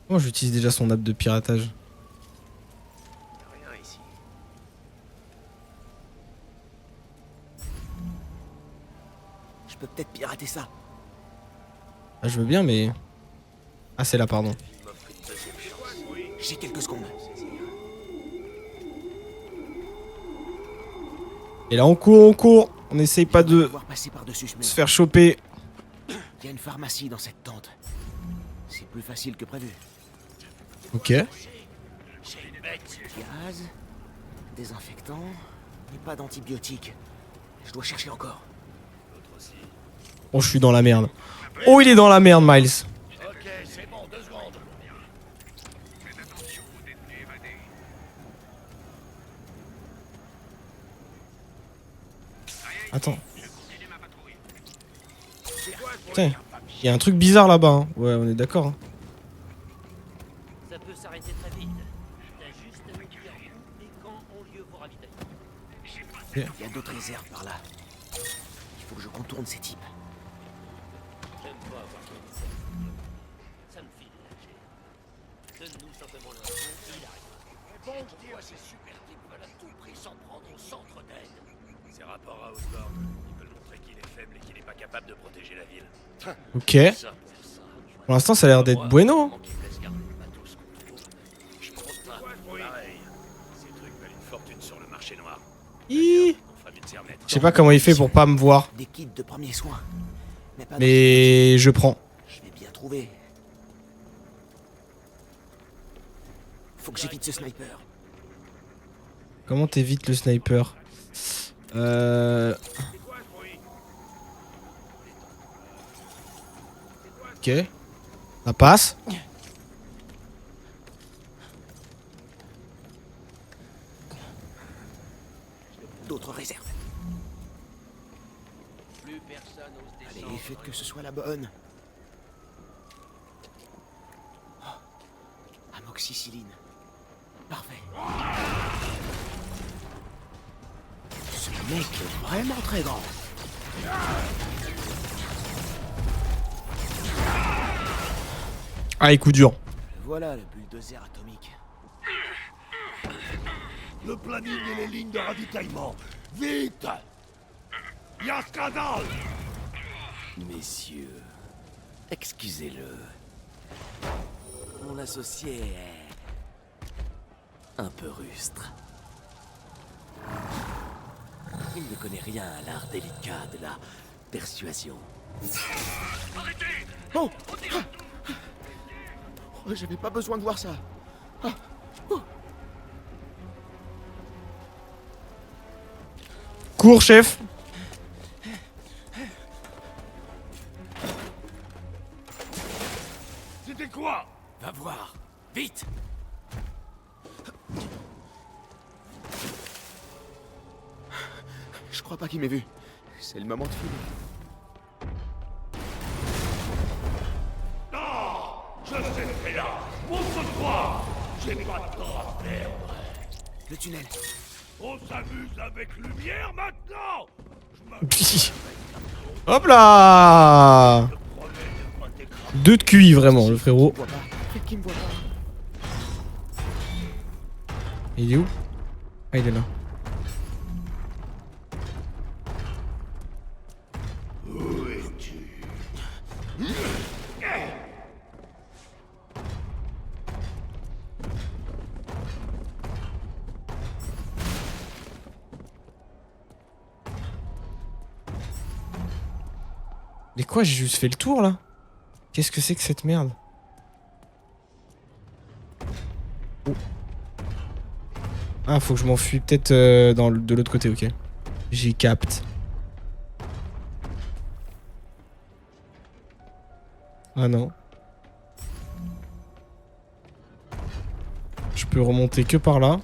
Moi, j'utilise déjà son app de piratage. Rien ici. Je peux peut-être pirater ça. Ah, je veux bien, mais... Ah, c'est là, pardon. J'ai quelques secondes. Et là, on court. On essaye pas de Pouvoir passer par-dessus ce mur. se faire choper. Il y a une pharmacie dans cette tente. C'est plus facile que prévu. Ok. Gaz, désinfectant, et pas d'antibiotiques. Je dois chercher encore. Oh, je suis dans la merde. Oh, il est dans la merde, Miles. Ok, c'est bon, 2 secondes. Attends. Putain, il y a un truc bizarre là-bas. Hein. Ouais, on est d'accord. Hein. Ça peut s'arrêter très vite. T'as juste à nous dire où et quand ont lieu vos ravitaillements. Il y a d'autres réserves par là. Il faut que je contourne ces types. J'aime pas avoir ton ça. Ça me file la chair. Donne-nous simplement l'info et il arrive. Bon, pourquoi ces super types veulent à tout prix s'en prendre au centre d'aide? Ces rapports à Osborn, ils veulent montrer qu'il est faible et qu'il n'est pas capable de protéger la ville. Ok. Ça, pour ça, Pour l'instant, ça a l'air d'être bueno. Comment qu'ils me laissent garder les matos qu'on trouve. Je compte pas. Pareil. Ces trucs valent une fortune sur le marché noir. Hi. On fera mieux de s'y remettre. Je sais pas comment il fait pour pas me voir. Des kits de premiers soins. Mais pas Mais je prends. Je vais bien trouver. Faut que j'évite ce sniper. Comment t'évites le sniper? Ok. Ça passe. D'autres réserves. Plus personne ose Allez, descendre. faites que ce soit la bonne. Oh, amoxicilline. Parfait. Ce mec est vraiment très grand. Ah, coup dur. Voilà le bulldozer atomique. Le planning et les lignes de ravitaillement. Vite! Il y a un scandale! Messieurs, excusez-le. Mon associé est un peu rustre. Il ne connaît rien à l'art délicat de la persuasion. Oh! Oh, j'avais pas besoin de voir ça. Cours, chef. C'était quoi? Va voir, vite! Je crois pas qu'il m'ait vu. C'est le moment de filer. Non! Je sais faire là! Montre-toi! J'ai pas de temps à perdre! Le tunnel. On s'amuse avec lumière maintenant! Hop là. 2 de QI, vraiment, le frérot. Voit pas. Faites qu'il me voit pas. Il est où? Ah, il est là. Où es-tu? Mais quoi, j'ai juste fait le tour là? Qu'est-ce que c'est que cette merde? Oh. Ah, faut que je m'enfuis peut-être de l'autre côté, ok. J'y capte. Ah non. Je peux remonter que par là.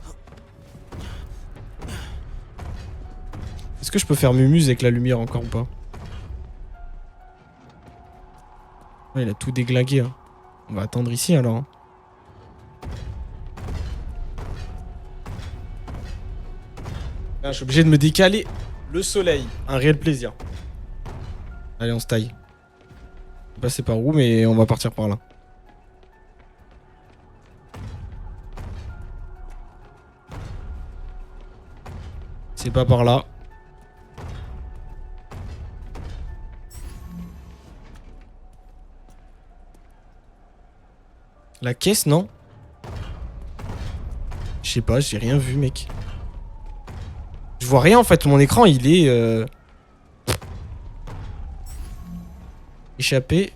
Est-ce que je peux faire mumuse avec la lumière encore ou pas? Ouais, il a tout déglingué. Hein. On va attendre ici alors. Hein. Ah, je suis obligé de me décaler. Le soleil. Un réel plaisir. Allez, on se taille. Je sais pas c'est par où, mais on va partir par là. C'est pas par là. La caisse, non? Je sais pas, j'ai rien vu, mec. Je vois rien en fait, mon écran il est échappé.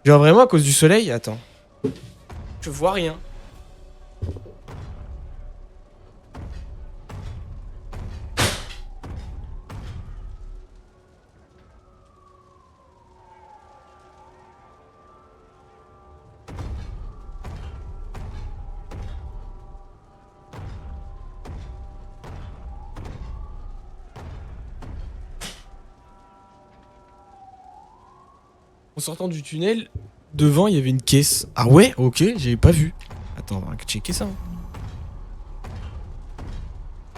Genre vraiment à cause du soleil? Attends. Je vois rien. En sortant du tunnel, devant il y avait une caisse. Ah ouais? Ok, j'avais pas vu. Attends, on va checker ça.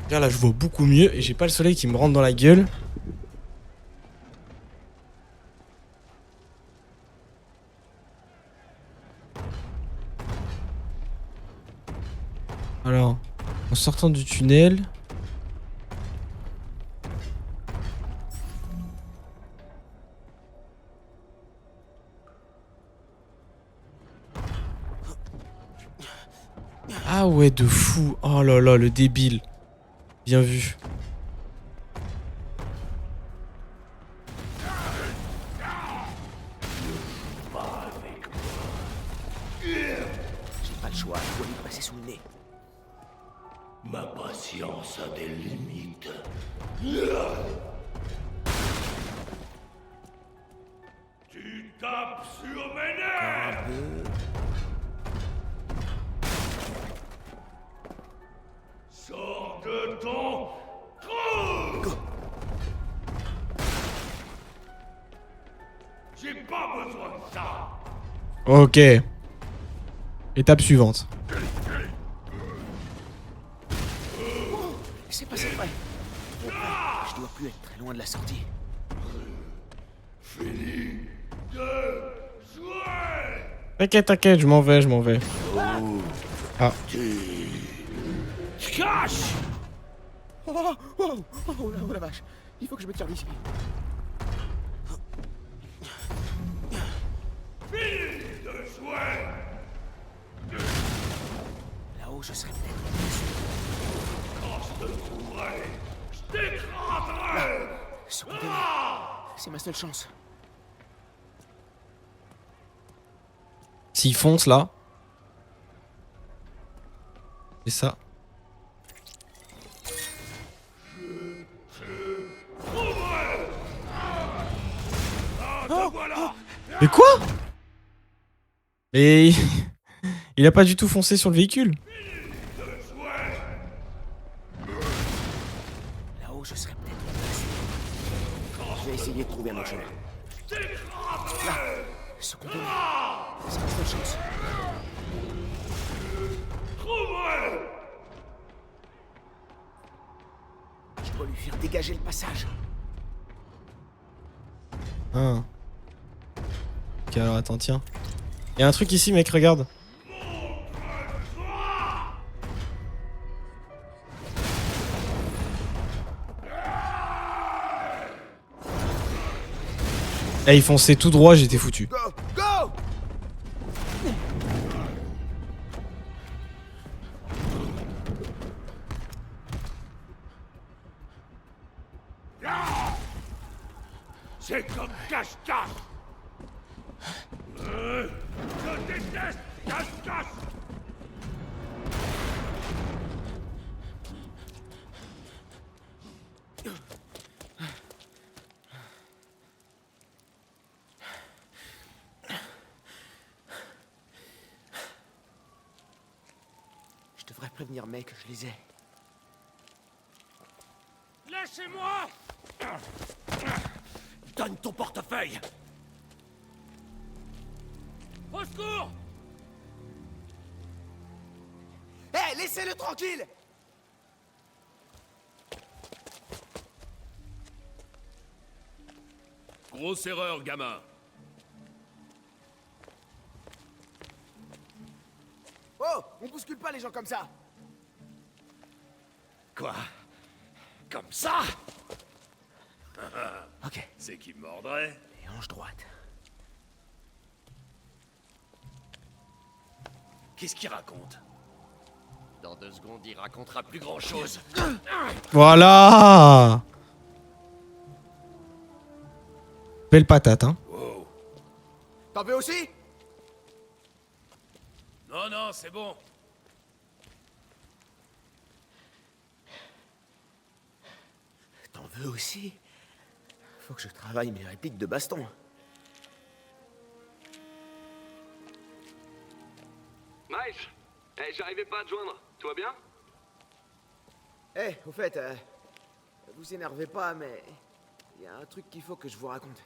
Là, je vois beaucoup mieux et j'ai pas le soleil qui me rentre dans la gueule. Alors, en sortant du tunnel... Ah ouais, de fou. Oh là là, le débile. Bien vu. J'ai pas le choix, je dois lui passer sous le nez. Ma patience a des limites. Tu tapes sur mes nerfs. Sors de ton trou. J'ai pas besoin de ça. Ok. Étape suivante. C'est passé près. Trop près. Je dois plus être très loin de la sortie. Fini de jouer. T'inquiète, je m'en vais, je m'en vais. Ah. Cache. Oh la vache. Il faut que je me tire d'ici. Fini de jouer. Là-haut, je serai peut-être. Quand je te trouverai, je t'écraserai. Ce conteneur, c'est ma seule chance. S'il fonce là. C'est ça. Mais quoi? Mais il a pas du tout foncé sur le véhicule. Là-haut, je serai peut-être. Je vais essayer de trouver un autre chemin. Là, ce conteneur, c'est ma seule chance. Je dois lui faire dégager le passage. Ah. Ok, alors attends, tiens. Il y a un truc ici, mec, regarde. Eh, il fonçait tout droit, j'étais foutu. Go! Go! C'est comme cache-cache. Je déteste cache-cache. Je devrais prévenir May que je les ai. Lâchez-moi. Donne ton portefeuille. Au secours. Hé, laissez-le tranquille! Grosse erreur, gamin. Oh, on bouscule pas les gens comme ça! Quoi? Comme ça? Ok. C'est qui mordrait? Et hanche droite. Qu'est-ce qu'il raconte? Dans 2 secondes, il racontera plus grand-chose. Voilà. Belle patate, hein. Wow. T'en veux aussi? Non, non, c'est bon. T'en veux aussi? Faut que je travaille mes répliques de baston. Miles, j'arrivais pas à te joindre. Tout va bien? Au fait, vous énervez pas, mais il y a un truc qu'il faut que je vous raconte.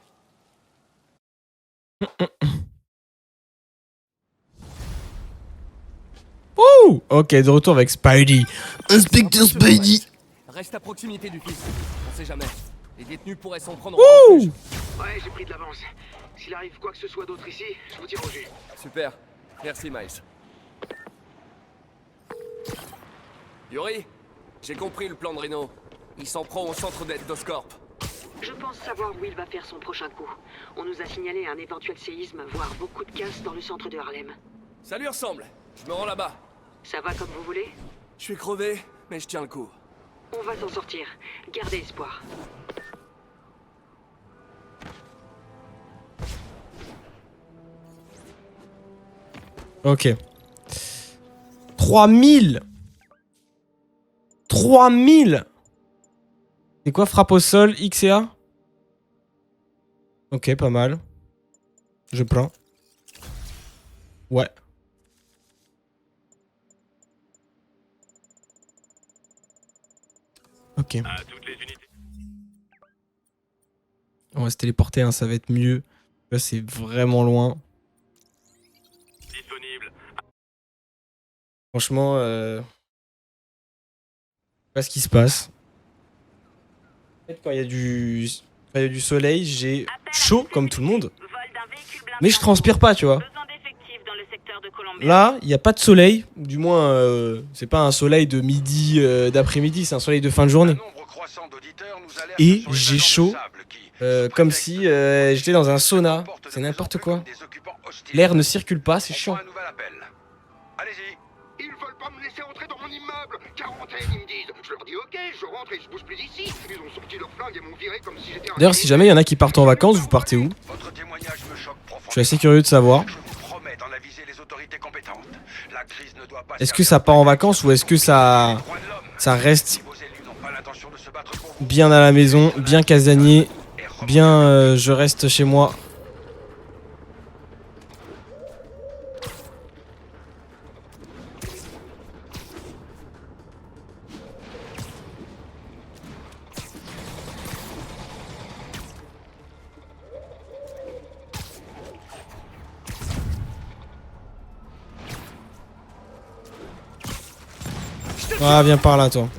Ouh. Ok, de retour avec Spidey. Inspecteur Spidey. Reste à proximité du fils. On sait jamais. Les détenus pourraient s'en prendre Ouh. en refuge. Ouais, j'ai pris de l'avance. S'il arrive quoi que ce soit d'autre ici, je vous tire au jus. Super. Merci, Miles. Yuri, j'ai compris le plan de Reno. Il s'en prend au centre d'aide d'Oscorp. Je pense savoir où il va faire son prochain coup. On nous a signalé un éventuel séisme, voire beaucoup de casse dans le centre de Harlem. Ça lui ressemble. Je me rends là-bas. Ça va comme vous voulez? Je suis crevé, mais je tiens le coup. On va s'en sortir. Gardez espoir. Ok. 3000. 3000. C'est quoi, frappe au sol, X et A? Ok, pas mal. Je prends. Ouais. Ok. On va se téléporter, hein, ça va être mieux. Là, c'est vraiment loin. Franchement, je sais pas ce qui se passe. Quand il y a du soleil, j'ai chaud comme tout le monde. Mais je transpire pas, tu vois. Là, il n'y a pas de soleil. Du moins, c'est pas un soleil de midi, d'après-midi, c'est un soleil de fin de journée. Et j'ai chaud, comme si j'étais dans un sauna. C'est n'importe quoi. L'air ne circule pas, c'est chiant. Ils veulent pas me laisser entrer dans mon immeuble. Quarantaine, ils me disent. Je leur dis ok, je rentre et je bouge plus d'ici. Ils ont sorti leur flingue et m'ont viré comme si j'étais un... D'ailleurs, si jamais il y en a qui partent en vacances, vous partez où? Je suis assez curieux de savoir. Est-ce que ça part en vacances ou est-ce que ça reste bien à la maison, bien casanier, bien je reste chez moi? Ah, viens par là, toi.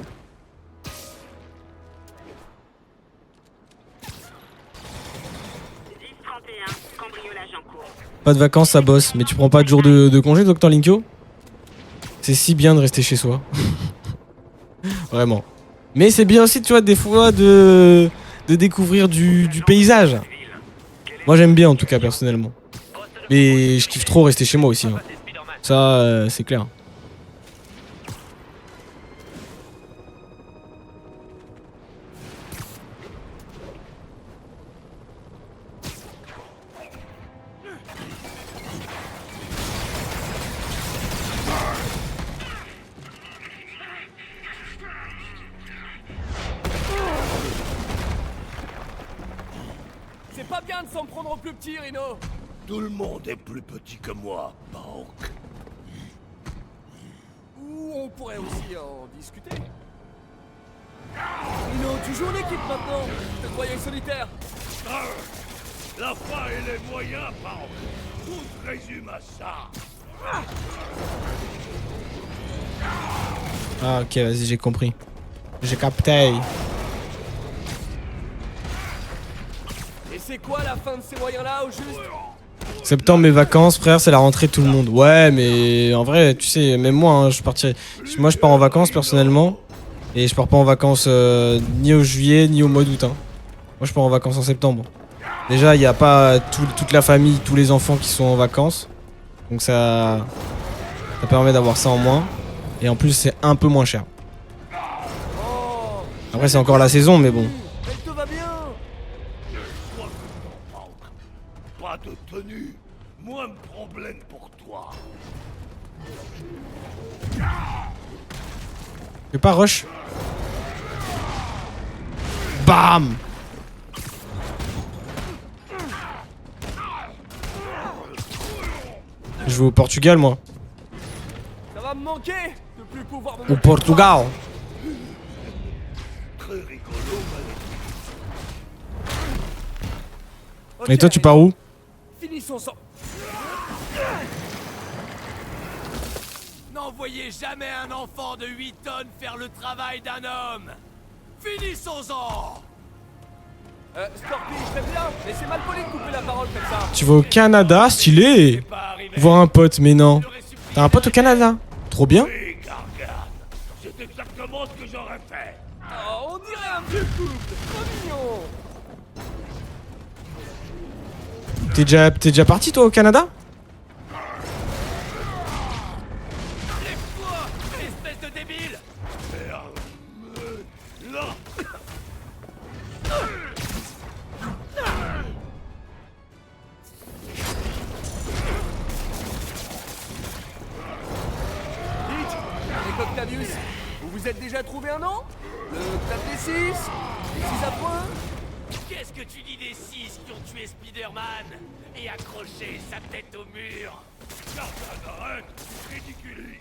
Pas de vacances, ça bosse. Mais tu prends pas de jour de congé, Docteur Linkyo? C'est si bien de rester chez soi. Vraiment. Mais c'est bien aussi, tu vois, des fois de découvrir du paysage. Moi, j'aime bien, en tout cas, personnellement. Mais je kiffe trop rester chez moi aussi. Hein. Ça, c'est clair. C'est pas bien de s'en prendre au plus petit, Reno. Tout le monde est plus petit que moi, Bank. Ou on pourrait aussi en discuter. Reno, tu joues en équipe maintenant. Je te croyais solitaire. La fin et les moyens, Bank. Tout se résume à ça. Ah, ok, vas-y, j'ai compris. J'ai capté. Et c'est quoi la fin de ces moyens-là, au juste? Septembre, mes vacances, frère, c'est la rentrée de tout le monde. Ouais, mais en vrai, tu sais, même moi, hein, moi, je pars en vacances personnellement. Et je pars pas en vacances ni au juillet, ni au mois d'août. Hein. Moi, je pars en vacances en septembre. Déjà, il n'y a pas toute la famille, tous les enfants qui sont en vacances. Donc ça Ça permet d'avoir ça en moins. Et en plus, c'est un peu moins cher. Après, c'est encore la saison, mais bon. Elle te va bien. Pas de tenue, moins de problème pour toi. Je vais pas rush. Bam! Je vais au Portugal, moi. Ça va me manquer de plus pouvoir me Au Portugal. Très rigolo, Et toi, tu pars où? Finissons sans. N'envoyez jamais un enfant de 8 tonnes faire le travail d'un homme. Finissons-en. Scorpion, je serais bien, mais c'est mal poli de couper la parole comme ça. Tu vas au Canada, stylé. Voir un pote, mais non. T'as un pote au Canada? Trop bien. Oui, Gargane. C'est exactement ce que j'aurais fait. Oh, on dirait un vieux couple, trop mignon. T'es déjà parti, toi, au Canada? Lève-toi, espèce de débile. Là. Dites, avec Octavius, vous vous êtes déjà trouvé un nom? Le club des 6? Les 6 à points? Qu'est-ce que tu dis des 6 qui ont tué Spider-Man et accroché sa tête au mur? Arrête, ridiculise.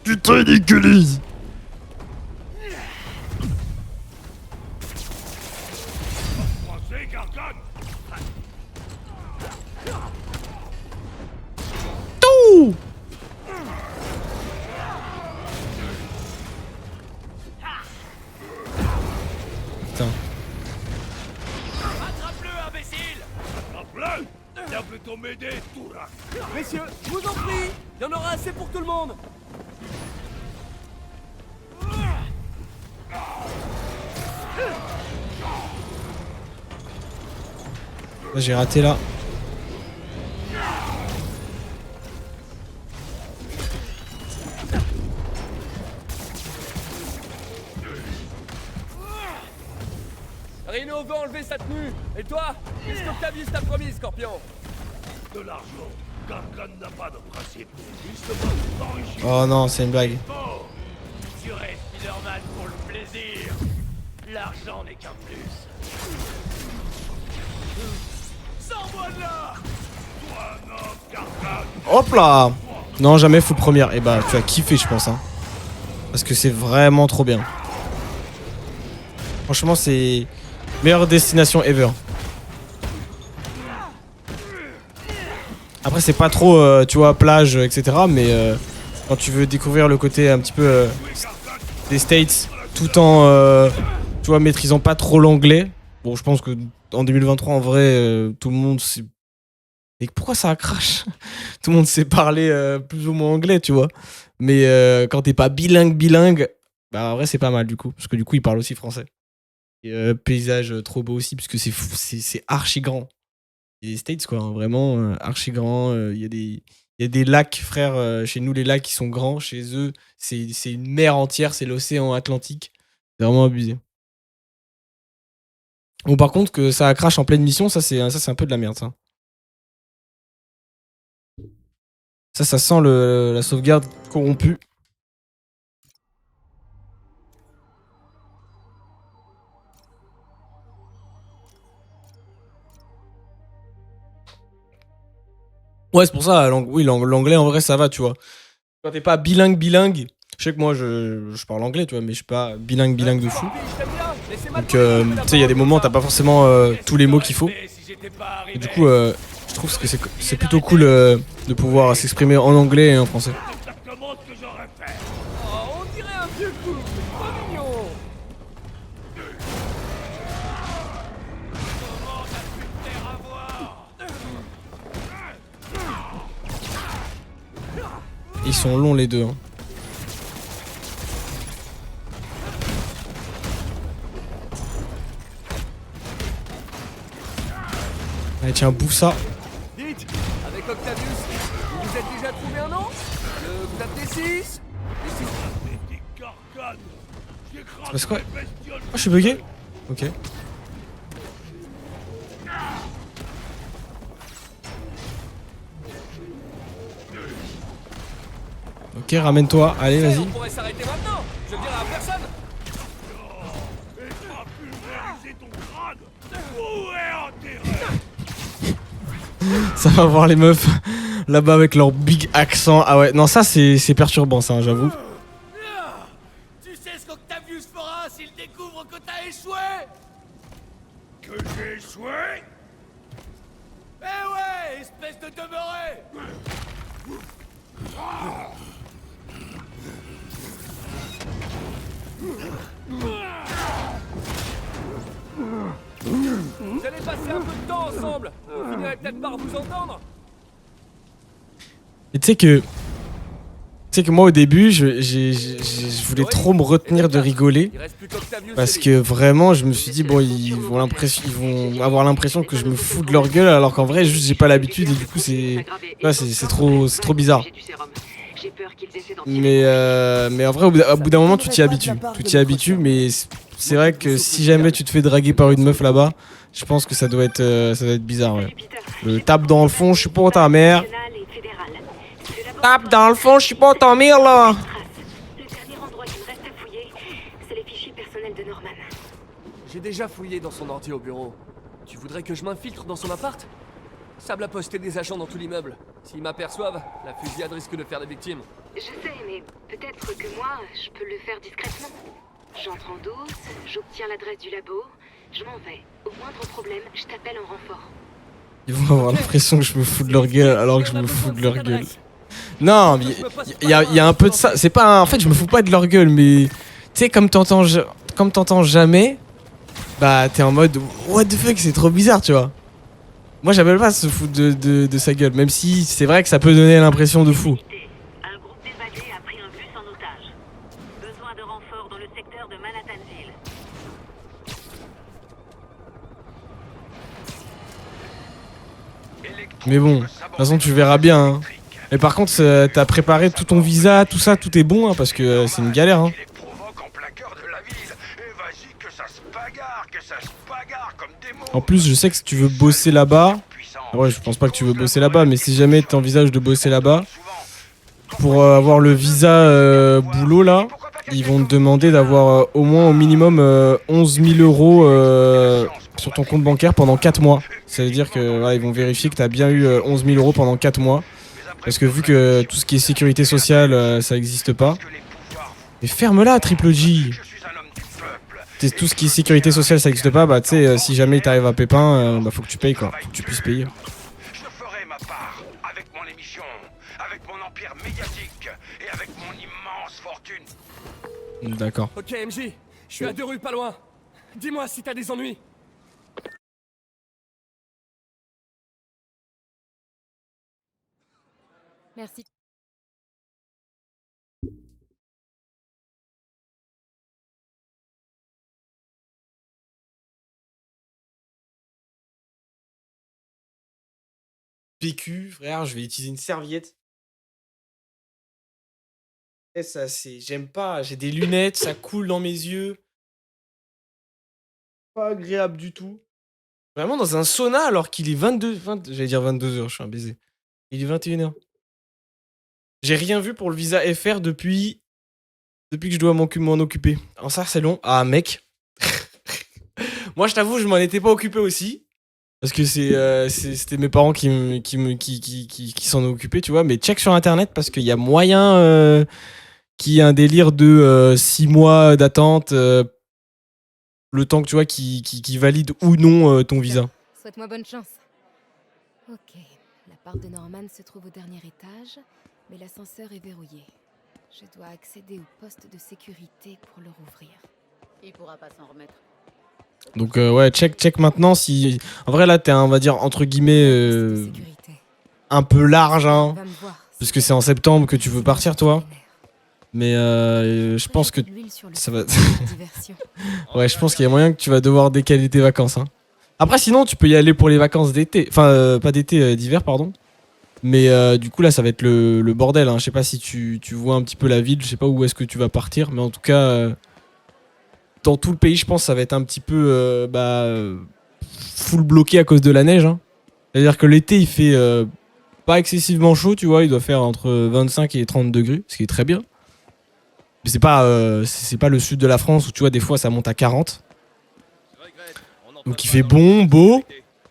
Tu te ridiculises. Français, Gargane. Tout. Putain. Attrape-le, imbécile! Attrape-le. Viens plutôt m'aider, Toura. Messieurs, je vous en prie, il y en aura assez pour tout le monde. J'ai raté là. Rhino veut enlever sa tenue. Et toi, qu'est-ce qu'Octavius t'a promis, Scorpion? De l'argent. Gargane n'a pas de principe. Il se bat pour s'enrichir. Oh non, c'est une blague. Oh. Tu restes Spider-Man pour le plaisir. L'argent n'est qu'un plus. Sors-moi de là! Toi, non, Gargane. Hop là. Non, jamais full première. Et bah, tu vas kiffer, je pense. Hein. Parce que c'est vraiment trop bien. Franchement, c'est meilleure destination ever. Après, c'est pas trop, tu vois, plage, etc. Mais quand tu veux découvrir le côté un petit peu des States, tout en, tu vois, maîtrisant pas trop l'anglais. Bon, je pense que en 2023, en vrai, tout le monde sait. Et pourquoi ça crache? Tout le monde sait parler plus ou moins anglais, tu vois. Mais quand t'es pas bilingue, bah en vrai, c'est pas mal du coup. Parce que du coup, ils parlent aussi français. Et paysage trop beau aussi, parce que c'est archi grand. Il y a des States, quoi, hein, vraiment archi grand. Il y a des lacs, frère. Chez nous, les lacs, ils sont grands. Chez eux, c'est une mer entière, c'est l'océan Atlantique. C'est vraiment abusé. Bon, par contre, que ça crache en pleine mission, ça, c'est un peu de la merde, ça. Ça sent la sauvegarde corrompue. Ouais, c'est pour ça, oui, l'anglais, en vrai, ça va, tu vois. Quand t'es pas bilingue, je sais que moi, je parle anglais, tu vois, mais je suis pas bilingue de fou. Donc, tu sais, il y a des moments, t'as pas forcément tous les mots qu'il faut. Et du coup, je trouve que c'est plutôt cool de pouvoir s'exprimer en anglais et en français. Exactement ce que j'aurais fait. Oh, on dirait un vieux couple, trop mignon. Comment t'as pu te faire avoir? Ils sont longs les deux. Hein. Allez, tiens, bouffe ça. Dites, avec Octavius, vous vous êtes déjà trouvé un nom? Le Club des 6? C'est quoi? Oh, je suis bugué? Ok. Ok, ramène-toi. Allez, vas-y. On pourrait s'arrêter maintenant. Je dirai à personne. Ça va voir les meufs là-bas avec leur big accent. Ah ouais, non, ça c'est perturbant, ça, hein, j'avoue. Tu sais ce qu'Octavius fera s'il découvre que t'as échoué? Que j'ai échoué? Eh ouais, espèce de demeuré! Vous allez passer un peu de temps ensemble. Vous finirez peut-être par vous entendre. Et tu sais que moi au début, je voulais trop me retenir de rigoler parce que vraiment, je me suis dit bon, ils vont avoir l'impression que je me fous de leur gueule alors qu'en vrai, juste j'ai pas l'habitude et du coup c'est trop bizarre. Mais en vrai, au bout d'un moment, tu t'y habitues, mais c'est vrai que si jamais tu te fais draguer par une meuf là-bas, je pense que ça doit être bizarre. Ouais. Le tape dans le fond, je suis pas ta mère. Tape dans le fond, je suis pas ta mère là. Le dernier endroit qu'il reste à fouiller, c'est les fichiers personnels de Norman. J'ai déjà fouillé dans son ordi au bureau. Tu voudrais que je m'infiltre dans son appart? Sable a posté des agents dans tout l'immeuble. S'ils m'aperçoivent, la fusillade risque de faire des victimes. Je sais, mais peut-être que moi, je peux le faire discrètement. J'entre en douce, j'obtiens l'adresse du labo, je m'en vais. Au moindre problème, je t'appelle en renfort. Ils vont avoir l'impression que je me fous de leur gueule alors que je me fous de leur gueule. Non, mais il y a un peu de ça. C'est pas en fait, je me fous pas de leur gueule, mais tu sais, comme t'entends jamais, bah t'es en mode what the fuck, c'est trop bizarre, tu vois. Moi, j'appelle pas se foutre de sa gueule, même si c'est vrai que ça peut donner l'impression de fou. Un groupe d'évadés a pris un bus en otage. Besoin de renfort dans le secteur de Manhattanville. Mais bon, de toute façon, tu verras bien. Hein. Mais par contre, t'as préparé tout ton visa, tout ça, tout est bon, hein, parce que c'est une galère. Hein. En plus, je sais que si tu veux bosser là-bas, ouais, je pense pas que tu veux bosser là-bas, mais si jamais tu envisages de bosser là-bas, pour avoir le visa boulot là, ils vont te demander d'avoir au moins au minimum 11 000 € sur ton compte bancaire pendant 4 mois. Ça veut dire que voilà, ils vont vérifier que tu as bien eu 11 000 € pendant 4 mois. Parce que vu que tout ce qui est sécurité sociale, ça n'existe pas. Mais ferme-la, Triple J! Tout ce qui est sécurité sociale, ça n'existe pas, bah tu sais, si jamais t'arrives à pépin, bah faut que tu payes quoi, faut que tu puisses payer. Je ferai ma part avec mon émission, avec mon empire médiatique et avec mon immense fortune. D'accord. Ok MJ, je suis à 2 rues pas loin. Dis-moi si t'as des ennuis. Merci. PQ, frère, je vais utiliser une serviette. Et ça, j'aime pas, j'ai des lunettes, ça coule dans mes yeux. Pas agréable du tout. Vraiment dans un sauna alors qu'il est 20, j'allais dire 22h, je suis un baiser. Il est 21h. J'ai rien vu pour le visa FR depuis que je dois m'en occuper. Alors ça, c'est long. Ah, mec. Moi, je t'avoue, je m'en étais pas occupé aussi. Parce que c'était mes parents qui s'en occupaient, tu vois. Mais check sur internet parce qu'il y a moyen qu'il y ait un délire de 6 mois d'attente. Le temps que tu vois qui valide ou non ton visa. Souhaite-moi bonne chance. Ok, l'appart de Norman se trouve au dernier étage, mais l'ascenseur est verrouillé. Je dois accéder au poste de sécurité pour le rouvrir. Il pourra pas s'en remettre. Donc ouais, check maintenant si... En vrai là t'es on va dire entre guillemets un peu large hein, parce que c'est en septembre que tu veux partir toi. Mais je pense que ça va... ouais, je pense qu'il y a moyen que tu vas devoir décaler tes vacances hein. Après sinon tu peux y aller pour les vacances d'été, enfin pas d'été, d'hiver pardon. Mais du coup là ça va être le bordel. Hein. Je sais pas si tu vois un petit peu la ville, je sais pas où est-ce que tu vas partir, mais en tout cas dans tout le pays je pense ça va être un petit peu full bloqué à cause de la neige. Hein. C'est-à-dire que l'été il fait pas excessivement chaud, tu vois, il doit faire entre 25 et 30 degrés, ce qui est très bien. Mais c'est pas le sud de la France où tu vois des fois ça monte à 40. Donc il fait bon, beau.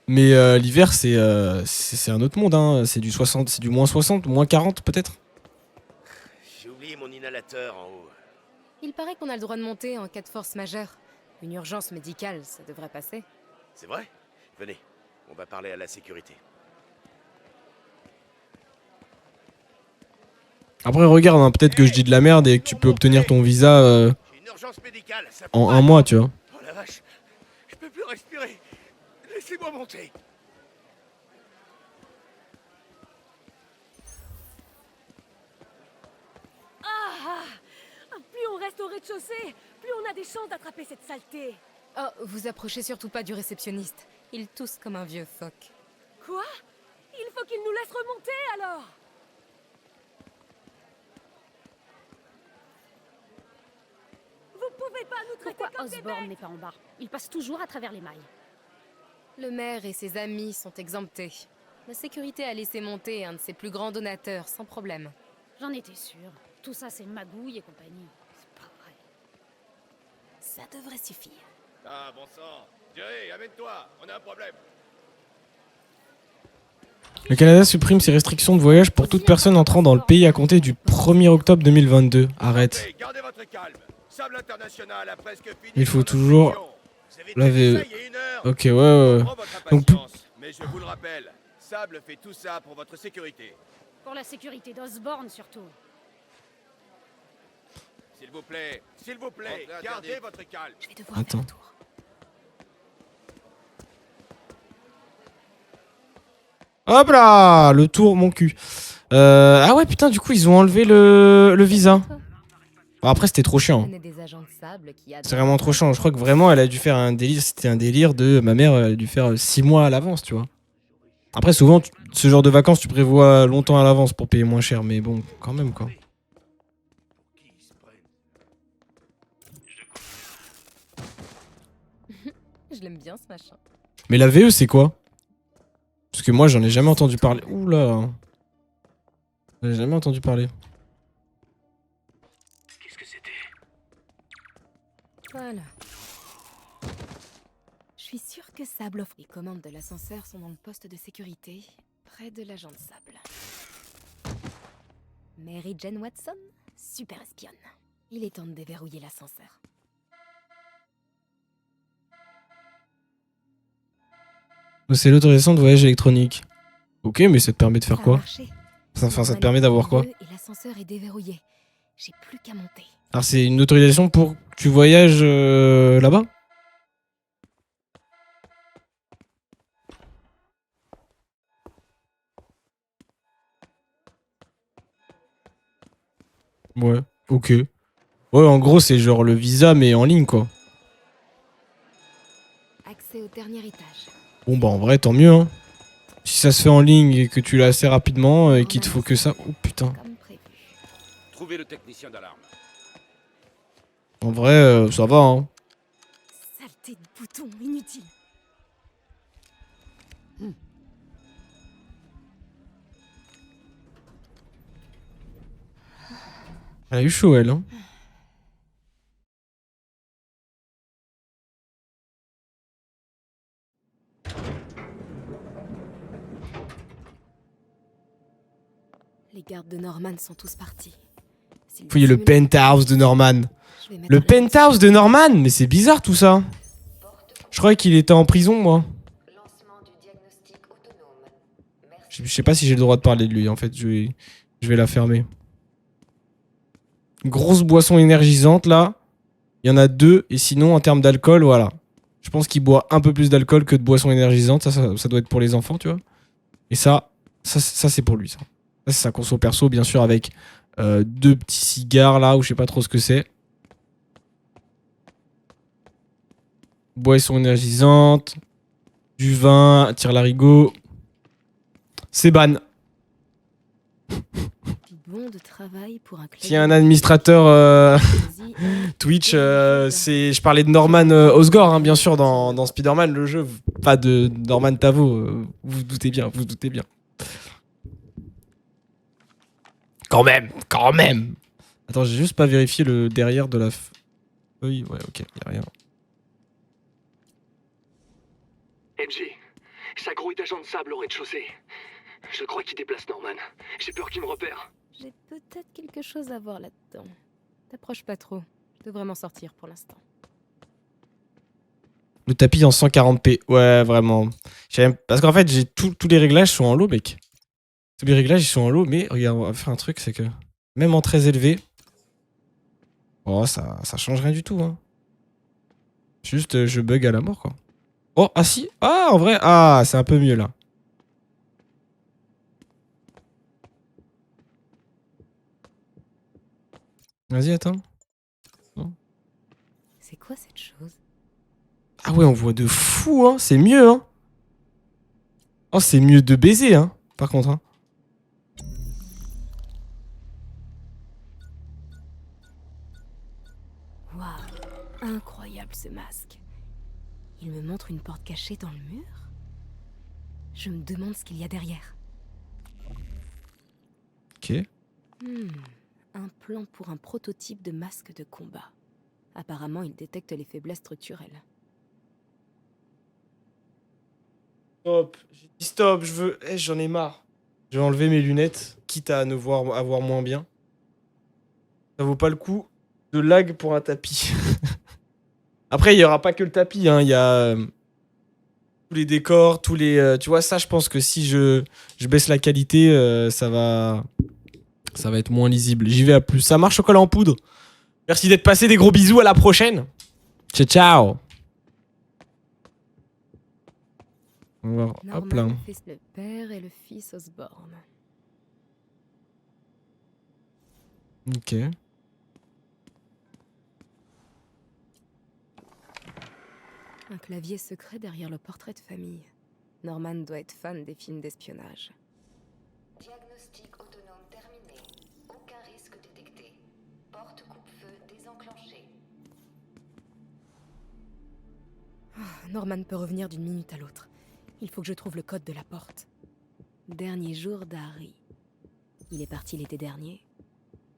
Mais l'hiver, c'est un autre monde, hein. C'est du 60, c'est du moins 60, moins 40 peut-être. J'ai oublié mon inhalateur en haut. Il paraît qu'on a le droit de monter en cas de force majeure. Une urgence médicale, ça devrait passer. C'est vrai? Venez, on va parler à la sécurité. Après, regarde, hein, peut-être que je dis de la merde et que tu peux obtenir ton visa Une urgence médicale, ça en pourra un mois, tu vois. Oh la vache, je peux plus respirer. Laissez-moi monter. Plus on reste au rez-de-chaussée, plus on a des chances d'attraper cette saleté. Oh, vous approchez surtout pas du réceptionniste. Il tousse comme un vieux phoque. Quoi? Il faut qu'il nous laisse remonter alors. Vous pouvez pas nous traiter Pourquoi comme des Osborn bêtes? n'est pas en bas? Il passe toujours à travers les mailles. Le maire et ses amis sont exemptés. La sécurité a laissé monter un de ses plus grands donateurs, sans problème. J'en étais sûre. Tout ça, c'est magouille et compagnie. C'est pas vrai. Ça devrait suffire. Ah, bon sang. Jerry, amène-toi, on a un problème. Le Canada supprime ses restrictions de voyage pour toute personne entrant dans le pays à compter du 1er octobre 2022. Arrête. Hey, gardez votre calme. Sable International a presque fini. Il faut toujours laver. Ok, ouais. Donc, Mais je vous le rappelle, Sable fait tout ça pour votre sécurité. Pour la sécurité d'Osborn, surtout. S'il vous plaît, gardez votre calme. Je vais devoir attends. faire un tour. Hop là, le tour, mon cul. Ah ouais, putain, du coup, ils ont enlevé le visa. Bon, après, c'était trop chiant. C'est vraiment trop chiant. Je crois que vraiment, elle a dû faire un délire. C'était un délire de... Ma mère, elle a dû faire 6 mois à l'avance, tu vois. Après, souvent, ce genre de vacances, tu prévois longtemps à l'avance pour payer moins cher. Mais bon, quand même, quoi. Je l'aime bien, ce machin. Mais la VE, c'est quoi? Parce que moi, j'en ai jamais entendu parler. Oula. J'en ai jamais entendu parler. Qu'est-ce que c'était? Voilà. Je suis sûre que Sable offre. Les commandes de l'ascenseur sont dans le poste de sécurité, près de l'agent de Sable. Mary Jane Watson, super espionne. Il est temps de déverrouiller l'ascenseur. C'est l'autorisation de voyage électronique. Ok, mais ça te permet de faire Ça a quoi? marché. Enfin, ça te permet d'avoir quoi? Et l'ascenseur est déverrouillé. J'ai plus qu'à monter. Alors, c'est une autorisation pour que tu voyages là-bas? Ouais, ok. Ouais, en gros, c'est genre le visa, mais en ligne, quoi. Accès au dernier étage. Bon, bah, en vrai, tant mieux, hein. Si ça se fait en ligne et que tu l'as assez rapidement et qu'il te faut que ça... Oh, putain. Trouvez le technicien d'alarme. En vrai, ça va, hein. Saleté de bouton inutile. Elle a eu chaud, elle, hein. Les gardes de Norman sont tous partis. Fouillez le penthouse de Norman. Le penthouse de Norman? Mais c'est bizarre tout ça. Je croyais qu'il était en prison, moi. Je sais pas si j'ai le droit de parler de lui, en fait. Je vais la fermer. Grosse boisson énergisante, là. Il y en a 2. Et sinon, en termes d'alcool, voilà. Je pense qu'il boit un peu plus d'alcool que de boisson énergisante. Ça doit être pour les enfants, tu vois. Et ça c'est pour lui, ça. Ça, c'est sa conso perso, bien sûr, avec 2 petits cigares, là, où je sais pas trop ce que c'est. Boisson énergisante. Du vin, tire-larigot. C'est ban. Bon de travail pour un S'il y a un administrateur Twitch, je parlais de Norman Osgore, hein, bien sûr, dans Spider-Man, le jeu, pas de Norman Tavo, vous vous doutez bien, vous vous doutez bien. Quand même. Attends, j'ai juste pas vérifié le derrière de la feuille. Ouais, ok, y a rien. MJ, ça grouille d'agents de sable au rez-de-chaussée. Je crois qu'il déplace Norman. J'ai peur qu'il me repère. J'ai peut-être quelque chose à voir là-dedans. T'approches pas trop. Je devrais m'en sortir pour l'instant. Le tapis en 140p. Ouais, vraiment. Parce qu'en fait, j'ai tous les réglages sont en low, mec. Tous les réglages, ils sont en low, mais regarde, on va faire un truc, c'est que même en très élevé, oh, ça change rien du tout, hein. Juste, je bug à la mort, quoi. Oh, ah si. Ah, en vrai, ah, c'est un peu mieux, là. Vas-y, attends. Non. C'est quoi cette chose? Ah ouais, on voit de fou, hein. C'est mieux, hein. Oh, c'est mieux de baiser, hein. Par contre, hein. Waouh, incroyable ce masque. Il me montre une porte cachée dans le mur. Je me demande ce qu'il y a derrière. Ok. Un plan pour un prototype de masque de combat. Apparemment, il détecte les faiblesses structurelles. Stop, j'ai dit stop, j'en ai marre. Je vais enlever mes lunettes, quitte à avoir moins bien. Ça vaut pas le coup de lag pour un tapis. Après, il y aura pas que le tapis, hein. Il y a tous les décors, tous les... tu vois, ça, je pense que si je baisse la qualité, ça va être moins lisible. J'y vais à plus. Ça marche, chocolat en poudre. Merci d'être passé, des gros bisous, à la prochaine. Ciao, ciao. On va voir. Hop là. Norman, le père et le fils Osborn. Ok. Un clavier secret derrière le portrait de famille. Norman doit être fan des films d'espionnage. Diagnostic autonome terminé. Aucun risque détecté. Porte coupe-feu désenclenchée. Norman peut revenir d'une minute à l'autre. Il faut que je trouve le code de la porte. Dernier jour d'Harry. Il est parti l'été dernier.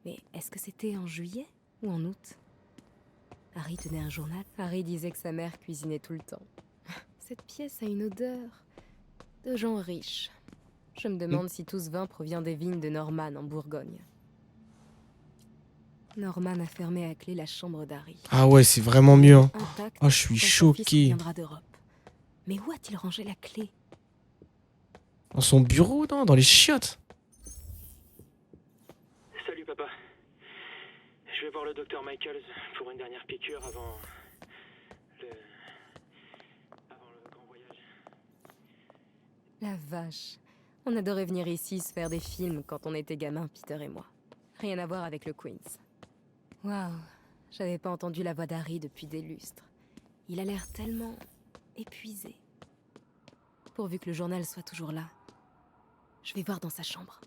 Mais est-ce que c'était en juillet ou en août? Harry tenait un journal. Harry disait que sa mère cuisinait tout le temps. Cette pièce a une odeur de gens riches. Je me demande si tout ce vin provient des vignes de Norman en Bourgogne. Norman a fermé à clé la chambre d'Harry. Ah ouais, c'est vraiment mieux, hein. Intact, Oh, je suis quand son fils choqué. reviendra d'Europe. Mais où a-t-il rangé la clé? Dans son bureau, non? Dans les chiottes. Salut papa. Je vais voir le docteur Michaels pour une dernière piqûre avant le grand voyage. La vache. On adorait venir ici se faire des films quand on était gamin, Peter et moi. Rien à voir avec le Queens. Waouh, j'avais pas entendu la voix d'Harry depuis des lustres. Il a l'air tellement épuisé. Pourvu que le journal soit toujours là. Je vais voir dans sa chambre.